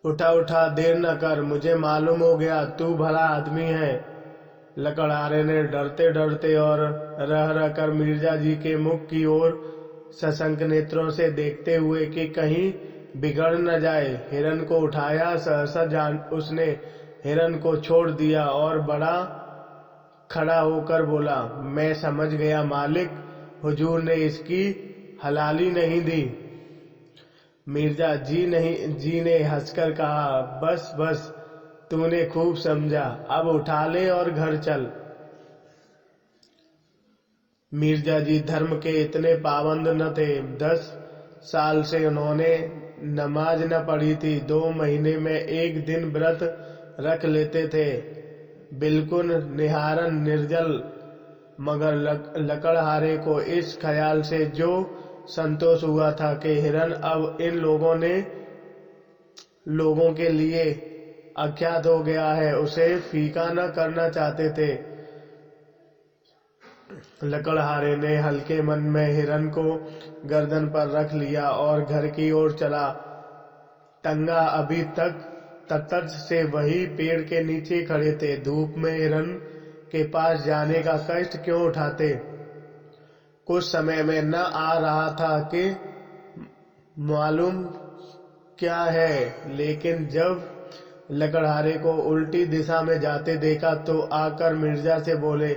उठा उठा, देर न कर, मुझे मालूम हो गया तू भला आदमी है। लकड़हारे ने डरते डरते और रह रह कर मिर्जा जी के मुख की ओर सशंक नेत्रों से देखते हुए कि कहीं बिगड़ न जाए, हिरन को उठाया। सहसा उसने हिरन को छोड़ दिया और बड़ा खड़ा होकर बोला, मैं समझ गया मालिक, हुजूर ने इसकी हलाली नहीं दी। मिर्जा जी ने हंसकर कहा, बस बस, तूने खूब समझा, अब उठा ले और घर चल। मिर्जा जी धर्म के इतने पाबंद न थे। 10 साल से उन्होंने नमाज न पढ़ी थी। 2 महीने में 1 दिन व्रत रख लेते थे, बिल्कुल निहारन निर्जल। मगर लकड़हारे को इस ख्याल से जो संतोष हुआ था कि हिरन अब इन लोगों के लिए अख्यात हो गया है, उसे फीका न करना चाहते थे। लकड़हारे ने हल्के मन में हिरन को गर्दन पर रख लिया और घर की ओर चला। टंगा अभी तक तटस्थ से वही पेड़ के नीचे खड़े थे। धूप में हिरन के पास जाने का कष्ट क्यों उठाते? कुछ समय में न आ रहा था कि मालूम क्या है, लेकिन जब लकड़हारे को उल्टी दिशा में जाते देखा तो आकर मिर्जा से बोले,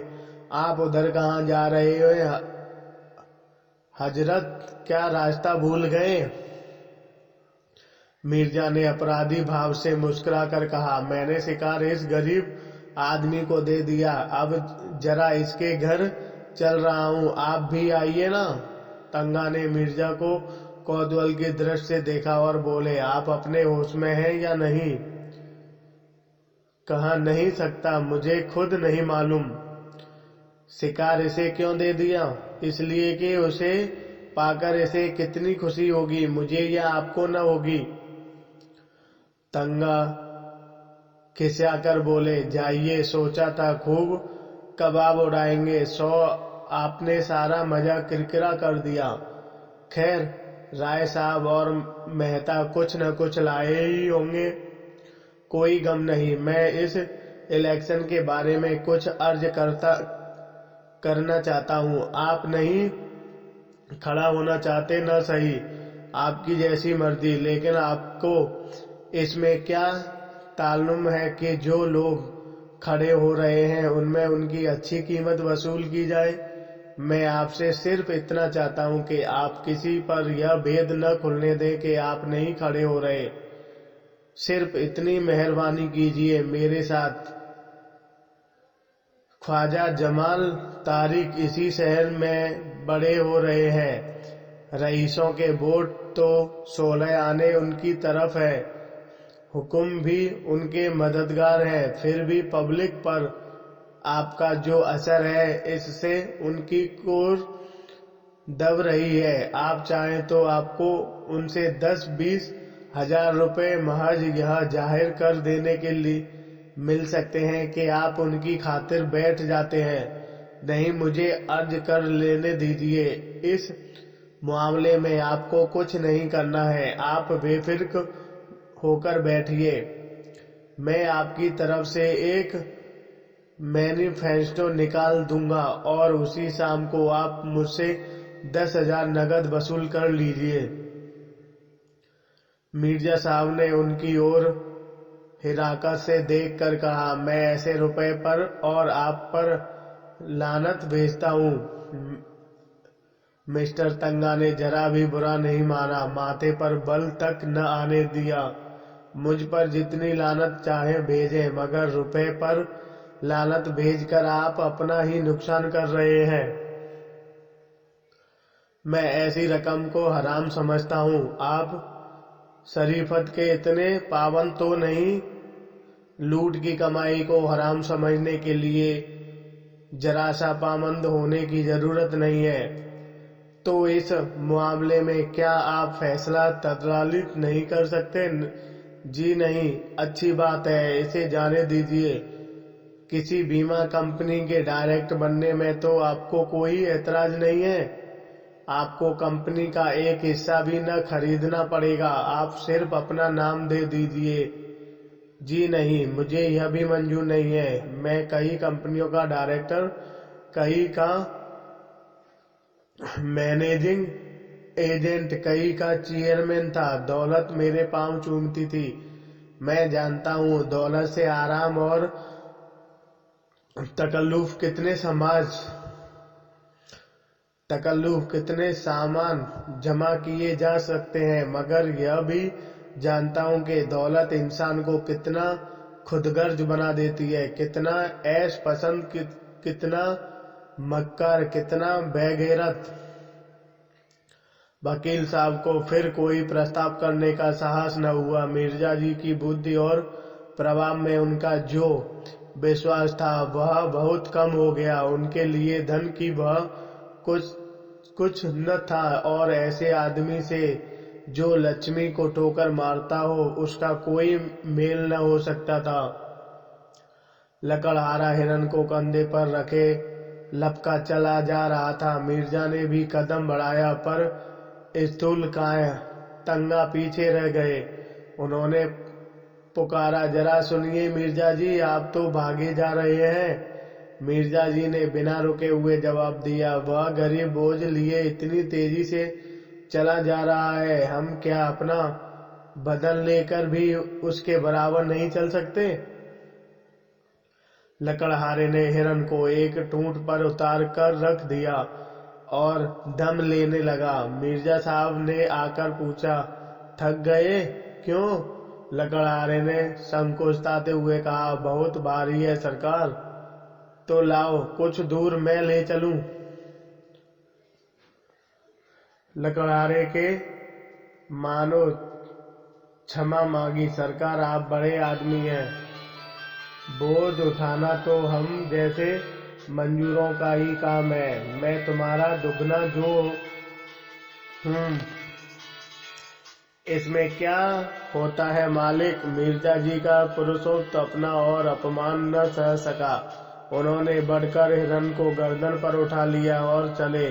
आप उधर कहाँ जा रहे हो हजरत, क्या रास्ता भूल गए? मिर्जा ने अपराधी भाव से मुस्कुराकर कहा, मैंने शिकार इस गरीब आदमी को दे दिया, अब जरा इसके घर चल रहा हूँ, आप भी आइए ना। तंगा ने मिर्जा को कौतूहल की दृष्टि से देखा और बोले, आप अपने होश में हैं या नहीं? कहा नहीं सकता, मुझे खुद नहीं मालूम। शिकार इसे क्यों दे दिया? इसलिए कि उसे पाकर इसे कितनी खुशी होगी, मुझे या आपको न होगी। तंगा खिसियाकर बोले, जाइए, सोचा था खूब कबाब उड़ाएंगे, 100 आपने सारा मजा किरकिरा कर दिया। खैर, राय साहब और मेहता कुछ न कुछ लाए ही होंगे, कोई गम नहीं। मैं इस इलेक्शन के बारे में कुछ अर्ज करना चाहता हूँ। आप नहीं खड़ा होना चाहते न सही, आपकी जैसी मर्जी, लेकिन आपको इसमें क्या ताल्लुम है कि जो लोग खड़े हो रहे हैं उनमें उनकी अच्छी कीमत वसूल की जाए? मैं आपसे सिर्फ इतना चाहता हूं कि आप किसी पर यह भेद न खुलने दें कि आप नहीं खड़े हो रहे। सिर्फ इतनी मेहरबानी कीजिए मेरे साथ। ख्वाजा जमाल तारिक इसी शहर में बड़े हो रहे हैं। रईसों के वोट तो 16 आने उनकी तरफ है, हुक्म भी उनके मददगार हैं, फिर भी पब्लिक पर आपका जो असर है इससे उनकी कोर दब रही है। आप चाहें तो आपको उनसे 10-20 हजार रुपए महज यह जाहिर कर देने के लिए मिल सकते हैं कि आप उनकी खातिर बैठ जाते हैं। नहीं, मुझे अर्ज कर लेने दीजिए। इस मामले में आपको कुछ नहीं करना है, आप बेफिक्र होकर बैठिए। मैं आपकी तरफ से एक मैनिफेस्टो निकाल दूंगा और उसी शाम को आप मुझसे 10,000 नगद वसूल कर लीजिए। मिर्जा साहब ने उनकी ओर हिराकत से देखकर कहा, मैं ऐसे रुपए पर और आप पर लानत भेजता हूँ। मिस्टर तंगा ने जरा भी बुरा नहीं माना, माथे पर बल तक न आने दिया। मुझ पर जितनी लानत चाहे भेजें, मगर रुपए पर लानत भेजकर आप अपना ही नुकसान कर रहे हैं। मैं ऐसी रकम को हराम समझता हूँ। आप शरीफत के इतने पाबंद तो नहीं। लूट की कमाई को हराम समझने के लिए जरा सा पाबंद होने की जरूरत नहीं है। तो इस मामले में क्या आप फैसला तत्कालिक नहीं कर सकते? जी नहीं। अच्छी बात है, इसे जाने दीजिए। किसी बीमा कंपनी के डायरेक्टर बनने में तो आपको कोई एतराज नहीं है। आपको कंपनी का एक हिस्सा भी न खरीदना पड़ेगा, आप सिर्फ अपना नाम दे दीजिए। जी नहीं, मुझे यह भी मंजूर नहीं है। मैं कई कंपनियों का डायरेक्टर, कई का मैनेजिंग एजेंट, कई का चेयरमैन था। दौलत मेरे पांव चूमती थी। मैं जानता हूँ दौलत से आराम और तकल्लुफ कितने सामान जमा किए जा सकते हैं, मगर यह भी जानता हूँ कि दौलत इंसान को कितना खुदगर्ज बना देती है, कितना ऐश पसंद, कितना मक्कार, कितना बेगैरत। वकील साहब को फिर कोई प्रस्ताव करने का साहस न हुआ। मिर्जा जी की बुद्धि और प्रभाव में उनका जो विश्वास था वह बहुत कम हो गया। उनके लिए धन की वह कुछ न था और ऐसे आदमी से जो लक्ष्मी को ठोकर मारता हो उसका कोई मेल न हो सकता था। लकड़हारा हिरन को कंधे पर रखे लपका चला जा रहा था। मिर्जा ने भी कदम बढ़ाया पर स्थूलकाय तंगा पीछे रह गए। उन्होंने पुकारा, जरा सुनिए मिर्जा जी, आप तो भागे जा रहे हैं। मिर्जा जी ने बिना रुके हुए जवाब दिया, वह गरीब बोझ लिए इतनी तेजी से चला जा रहा है, हम क्या अपना बदन लेकर भी उसके बराबर नहीं चल सकते? लकड़हारे ने हिरन को एक ठूंठ पर उतार कर रख दिया और दम लेने लगा। मिर्जा साहब ने आकर पूछा, थक गए? क्यों? लकड़हारे ने संकोचताते हुए कहा, बहुत भारी है सरकार। तो लाओ कुछ दूर मैं ले चलूं। लकड़हारे के मानो क्षमा मांगी, सरकार आप बड़े आदमी हैं, बोझ उठाना तो हम जैसे मंजूरों का ही काम है। मैं तुम्हारा दुगना जो हूँ, इसमें क्या होता है मालिक? मिर्जा जी का पुरुषोक्त अपना और अपमान न सह सका। उन्होंने बढ़कर हिरन को गर्दन पर उठा लिया और चले,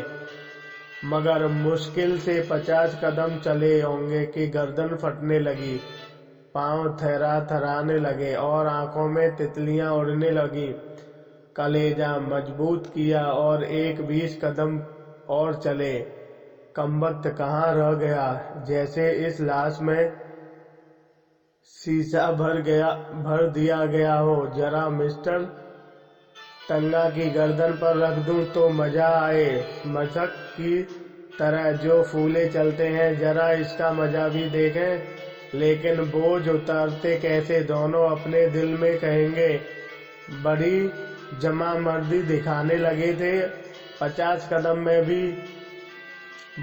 मगर मुश्किल से 50 कदम चले होंगे कि गर्दन फटने लगी, पांव थरथराने लगे और आंखों में तितलियां उड़ने लगी। कलेजा मजबूत किया और 20 कदम और चले। कमबख्त कहाँ रह गया, जैसे इस लाश में शीशा भर दिया गया हो। जरा मिस्टर तंगा की गर्दन पर रख दूं तो मजा आए, मशक की तरह जो फूले चलते हैं, जरा इसका मजा भी देखें। लेकिन बोझ उतारते कैसे दोनों अपने दिल में कहेंगे। बड़ी जमामर्दी दिखाने लगे थे। 50 कदम में भी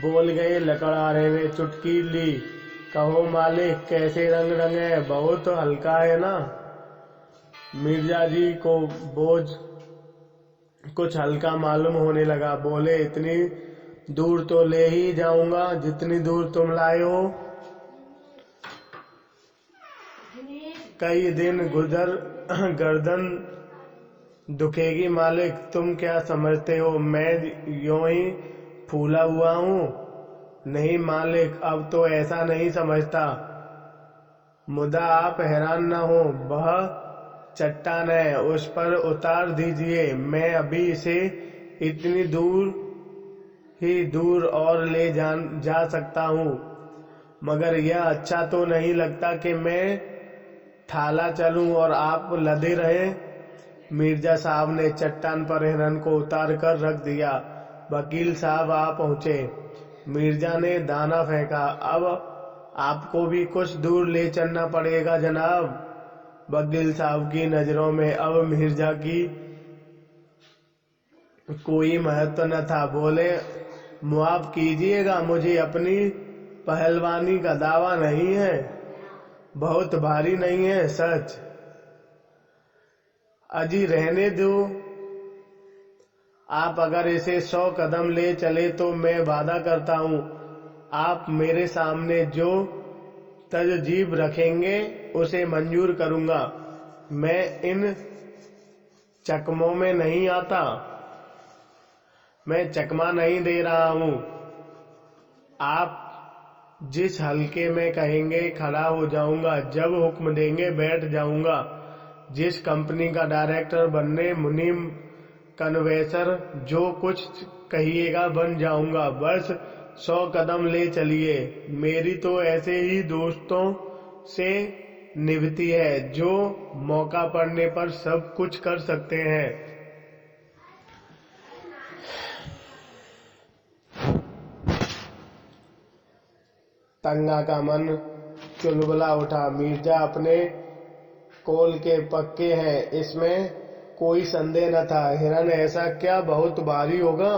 बोल गए लकड़हारे ने चुटकी ली। कहो मालिक, कैसे रंग रंगे, बहुत हल्का है ना। मिर्जा जी को बोझ कुछ हल्का मालूम होने लगा। बोले, इतनी दूर तो ले ही जाऊंगा जितनी दूर तुम लाए हो। कई दिन गुजर गर्दन दुखेगी मालिक। तुम क्या समझते हो मैं यूं ही फूला हुआ हूँ? नहीं मालिक, अब तो ऐसा नहीं समझता। मुदा आप हैरान न हो, वह चट्टान है, उस पर उतार दीजिए। मैं अभी इसे इतनी दूर और ले जा सकता हूँ। मगर यह अच्छा तो नहीं लगता कि मैं ठाला चलूं और आप लदे रहें। मिर्जा साहब ने चट्टान पर हिरन को उतार कर रख दिया। वकील साहब आ पहुंचे। मिर्जा ने दाना फेंका। अब आपको भी कुछ दूर ले चलना पड़ेगा जनाब। वकील साहब की नजरों में अब मिर्जा की कोई महत्व न था। बोले, मुआफ कीजिएगा, मुझे अपनी पहलवानी का दावा नहीं है। बहुत भारी नहीं है सच। अजी रहने दो। आप अगर इसे 100 कदम ले चले तो मैं वादा करता हूँ, आप मेरे सामने जो तजजीब रखेंगे उसे मंजूर करूंगा। मैं इन चकमों में नहीं आता। मैं चकमा नहीं दे रहा हूँ। आप जिस हलके में कहेंगे खड़ा हो जाऊंगा, जब हुक्म देंगे बैठ जाऊंगा। जिस कंपनी का डायरेक्टर बनने मुनीम कन्वेसर जो कुछ कहिएगा बन जाऊंगा। बस 100 कदम ले चलिए। मेरी तो ऐसे ही दोस्तों से निभती है जो मौका पड़ने पर सब कुछ कर सकते हैं। तंगा का मन चुलबुला उठा। मिर्जा अपने कौल के पक्के हैं, इसमें कोई संदेह न था। हिरन ऐसा क्या बहुत भारी होगा?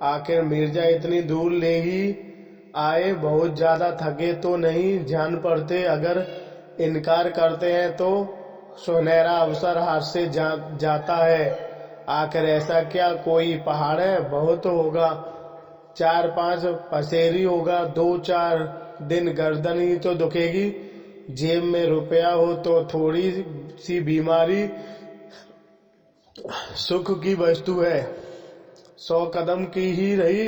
आखिर मिर्जा इतनी दूर ले ही आए। बहुत ज्यादा थके तो नहीं जान पड़ते? अगर इनकार करते हैं तो सुनहरा अवसर हाथ से जाता है। आखिर ऐसा क्या कोई पहाड़ है? बहुत होगा, 4-5 पसेरी होगा। 2-4 दिन गर्दन ही तो दुखेगी। जेब में रुपया हो तो थोड़ी सी बीमारी सुख की वस्तु है। 100 कदम की ही रही।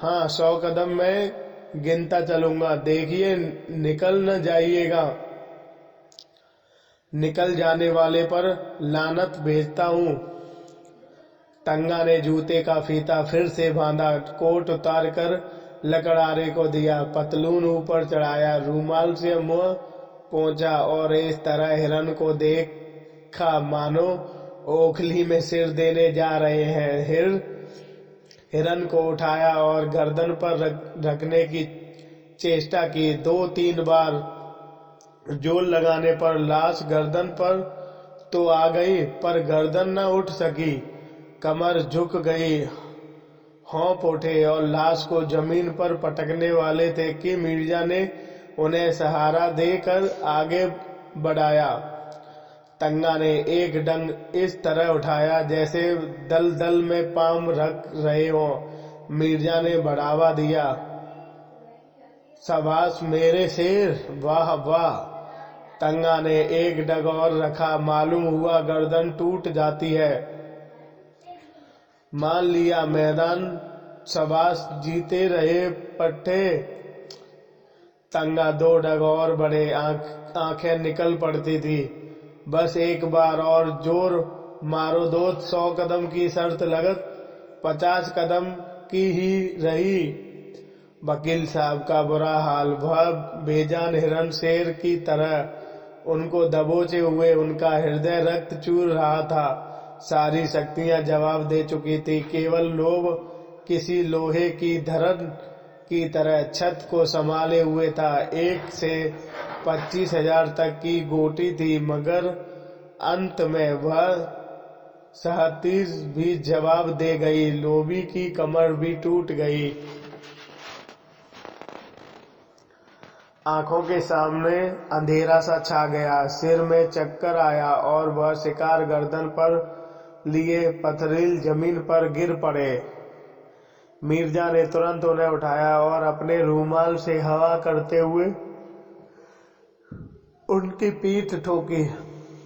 हाँ, 100 कदम मैं गिनता चलूंगा। देखिए निकल न जाइएगा। निकल जाने वाले पर लानत भेजता हूँ। तंगा ने जूते का फीता फिर से बांधा। कोट उतार कर लकड़हारे को दिया। पतलून ऊपर चढ़ाया। रूमाल से मुंह पहुंचा और इस तरह हिरन को देखा मानो ओखली में सिर देने जा रहे हैं। हिरन को उठाया और गर्दन पर रखने की चेष्टा की। 2-3 बार जोर लगाने पर लाश गर्दन पर तो आ गई, पर गर्दन न उठ सकी। कमर झुक गई, होंठ उठे और लाश को जमीन पर पटकने वाले थे कि मिर्जा ने उन्हें सहारा देकर आगे बढ़ाया। तंगा ने एक डंग इस तरह उठाया जैसे दलदल में पाम रख रहे हो। मिर्जा ने बढ़ावा दिया। शाबाश मेरे शेर, वाह वाह। तंगा ने एक डग और रखा। मालूम हुआ गर्दन टूट जाती है। मान लिया मैदान, शाबाश, जीते रहे पट्टे। तंगा 2 डग और बढ़े। आंखें निकल पड़ती थी। बस एक बार और जोर मारो दोस्त। 100 कदम की शर्त लगत 50 कदम की ही रही। वकील साहब का बुरा हाल। वह बेजान हिरन शेर की तरह उनको दबोचे हुए, उनका हृदय रक्त चूर रहा था। सारी शक्तियां जवाब दे चुकी थी। केवल लोभ किसी लोहे की धरन की तरह छत को संभाले हुए था। 1 से 25,000 तक की गोटी थी, मगर अंत में वह 37 भी जवाब दे गई। लोभी की कमर भी टूट गई। आंखों के सामने अंधेरा सा छा गया, सिर में चक्कर आया और वह शिकार गर्दन पर लिए पथरील जमीन पर गिर पड़े। मिर्जा ने तुरंत उन्हें उठाया और अपने रूमाल से हवा करते हुए उनकी पीठ ठोकी।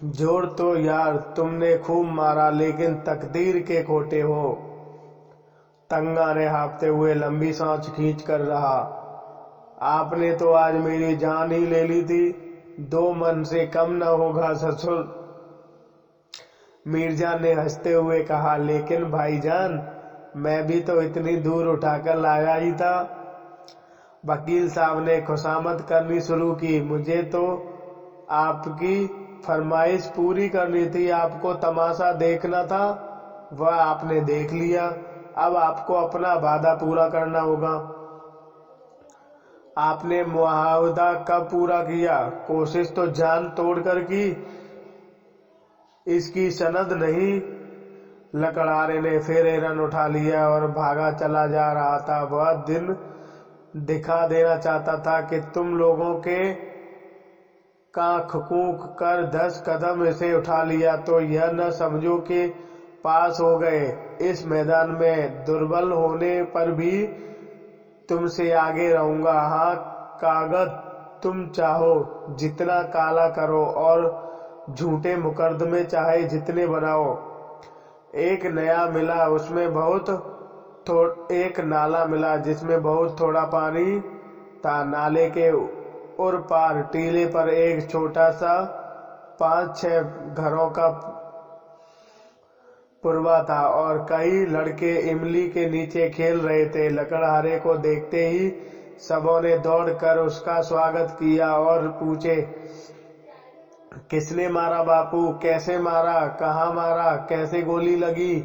जोर तो यार, तुमने खूब मारा, लेकिन तकदीर के खोटे हो। तंगा ने हाँफते हुए लंबी सांस खींच कर रहा, आपने तो आज मेरी जान ही ले ली थी। 2 मन से कम न होगा ससुर। मिर्जा ने हंसते हुए कहा, लेकिन भाईजान, मैं भी तो इतनी दूर उठाकर लाया ही था। वकील साहब ने खुशामद करनी शुरू की, मुझे तो आपकी फरमाइश पूरी करनी थी, आपको तमाशा देखना था, वह आपने देख लिया। अब आपको अपना वादा पूरा करना होगा। आपने मुआहदा कब पूरा किया? कोशिश तो जान तोड़कर की, इसकी सनद नहीं। लकड़हारे ने फिर हिरन उठा लिया और भागा चला जा रहा था। वह दिन दिखा देना चाहता था कि तुम लोगों के कांख कूक कर 10 कदम इसे उठा लिया तो यह न समझो कि पास हो गए। इस मैदान में दुर्बल होने पर भी तुमसे आगे रहूंगा। हाँ, कागज तुम चाहो जितना काला करो और झूठे मुकदमे चाहे जितने बनाओ। एक नया मिला, उसमें एक नाला मिला जिसमें बहुत थोड़ा पानी था। नाले के उर पार टीले पर एक छोटा सा 5-6 घरों का पुरवा था और कई लड़के इमली के नीचे खेल रहे थे। लकड़हारे को देखते ही सबों ने दौड़कर उसका स्वागत किया और पूछे, किसने मारा बापू? कैसे मारा? कहाँ मारा? कैसे गोली लगी?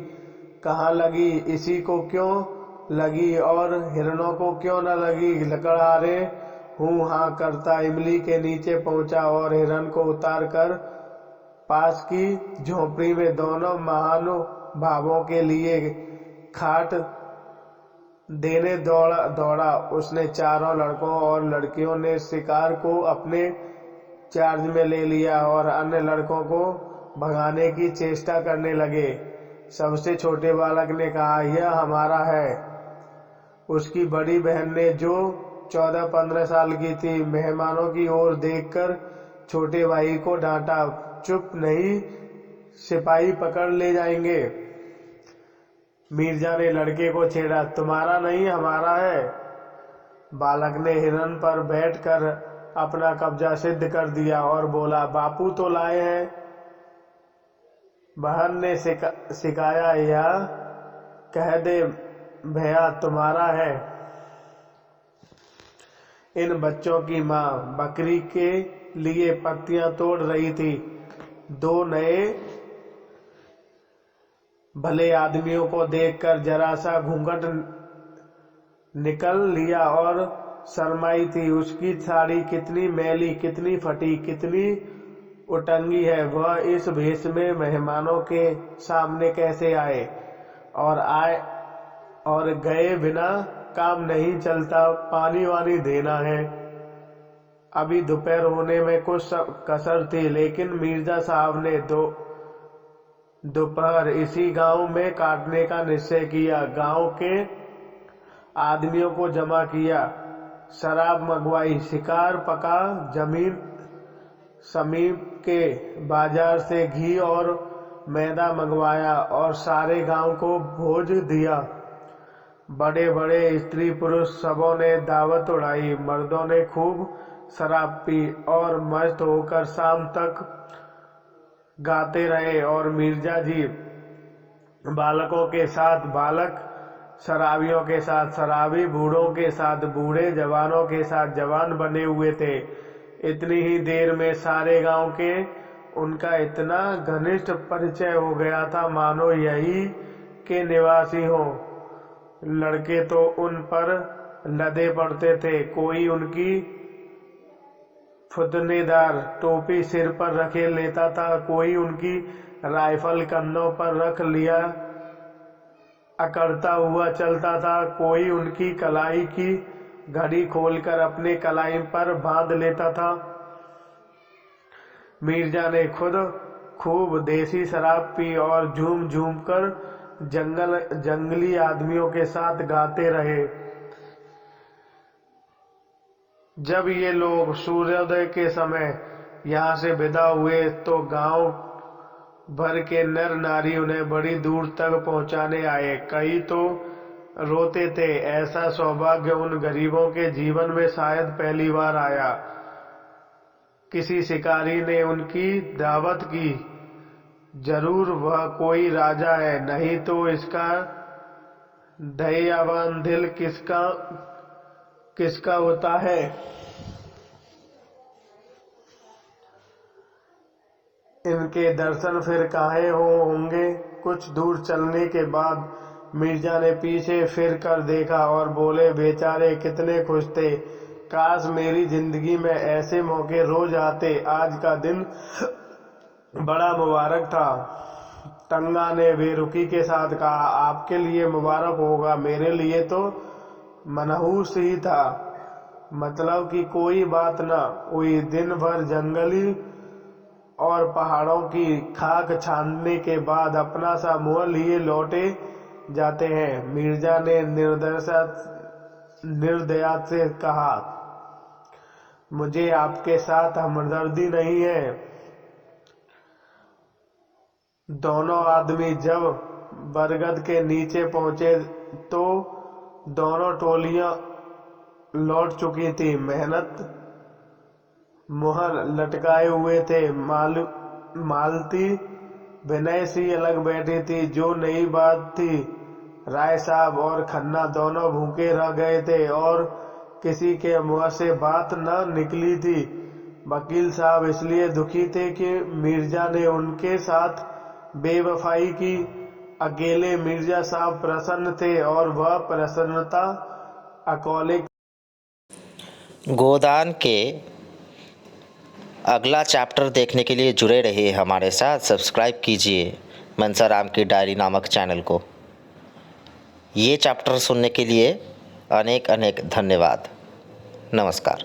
कहाँ लगी? इसी को क्यों लगी और हिरणों को क्यों न लगी? लकड़हारे हूँ हाँ करता इमली के नीचे पहुंचा और हिरण को उतारकर पास की झोपड़ी में दोनों महानुभावों के लिए खाट देने दौड़ा। उसने चारों लड़कों और लड़कियों ने शिकार को अपने चार्ज में ले लिया और अन्य लड़कों को भगाने की चेष्टा करने लगे। सबसे छोटे बालक ने कहा, यह हमारा है। उसकी बड़ी बहन ने, जो 14-15 साल की थी, मेहमानों की ओर देखकर छोटे भाई को डांटा, चुप नहीं, सिपाही पकड़ ले जाएंगे। मिर्जा ने लड़के को छेड़ा, तुम्हारा नहीं हमारा है। बालक ने हिरन पर बैठकर अपना कब्जा सिद्ध कर दिया और बोला, बापू तो लाए हैं। बहन ने सिखाया, या कह दे भैया तुम्हारा है। इन बच्चों की माँ बकरी के लिए पत्तियां तोड़ रही थी। 2 नए भले आदमियों को देखकर जरा सा घूंघट निकल लिया और शर्माई थी। उसकी साड़ी कितनी मैली, कितनी फटी, कितनी उटंगी है। वह इस भेष में मेहमानों के सामने कैसे आए और गए बिना काम नहीं चलता। पानी वानी देना है। अभी दोपहर होने में कुछ कसर थी, लेकिन मिर्जा साहब ने दोपहर इसी गांव में काटने का निश्चय किया। गांव के आदमियों को जमा किया, शराब मंगवाई, शिकार पका, जमीन समीप के बाजार से घी और मैदा मंगवाया और सारे गांव को भोज दिया। बड़े बड़े स्त्री पुरुष सबों ने दावत उड़ाई। मर्दों ने खूब शराब पी और मस्त होकर शाम तक गाते रहे और मिर्जा जी बालकों के साथ बालक, शराबियों के साथ शराबी, बूढ़ों के साथ बूढ़े, जवानों के साथ जवान बने हुए थे। इतनी ही देर में सारे गांव के उनका इतना घनिष्ठ परिचय हो गया था मानो यही के निवासी हों। लड़के तो उन पर लदे पड़ते थे। कोई उनकी फुदनेदार टोपी सिर पर रखे लेता था, कोई उनकी राइफल कंधों पर रख लिया अकड़ता हुआ चलता था, कोई उनकी कलाई की घड़ी खोलकर अपने कलाई पर बांध लेता था। मिर्जा ने खुद खूब देसी शराब पी और झूम झूम कर जंगली आदमियों के साथ गाते रहे। जब ये लोग सूर्योदय के समय यहाँ से विदा हुए तो गांव भर के नर नारी उन्हें बड़ी दूर तक पहुंचाने आए। कई तो रोते थे। ऐसा सौभाग्य उन गरीबों के जीवन में शायद पहली बार आया। किसी शिकारी ने उनकी दावत की। जरूर वह कोई राजा है, नहीं तो इसका दयावान दिल किसका होता है। इनके दर्शन फिर काहे होंगे। कुछ दूर चलने के बाद मिर्जा ने पीछे फिर कर देखा और बोले, बेचारे कितने खुश थे। काश मेरी जिंदगी में ऐसे मौके रोज आते। आज का दिन बड़ा मुबारक था। टंगा ने बेरुखी के साथ कहा, आपके लिए मुबारक होगा, मेरे लिए तो मनहूस ही था। मतलब कि कोई बात न हुई। दिन भर जंगली और पहाड़ों की खाक छानने के बाद अपना सा मुँह लिए लौटे जाते हैं। मिर्जा ने निर्दया से कहा, मुझे आपके साथ हमदर्दी नहीं है। दोनों आदमी जब बरगद के नीचे पहुंचे तो दोनों टोलियां लौट चुकी थी। मेहनत मुहर लटकाए हुए थे। मालती विनय सी अलग बैठी थी। जो नई बात थी, राय साहब और खन्ना दोनों भूखे रह गए थे और किसी के मुंह से बात न निकली थी। वकील साहब इसलिए दुखी थे कि मिर्जा ने उनके साथ बेवफाई की। अकेले मिर्जा साहब प्रसन्न थे और वह प्रसन्नता अकोले। गोदान के अगला चैप्टर देखने के लिए जुड़े रहिए हमारे साथ। सब्सक्राइब कीजिए मनसाराम की डायरी नामक चैनल को। ये चैप्टर सुनने के लिए अनेक अनेक धन्यवाद। नमस्कार।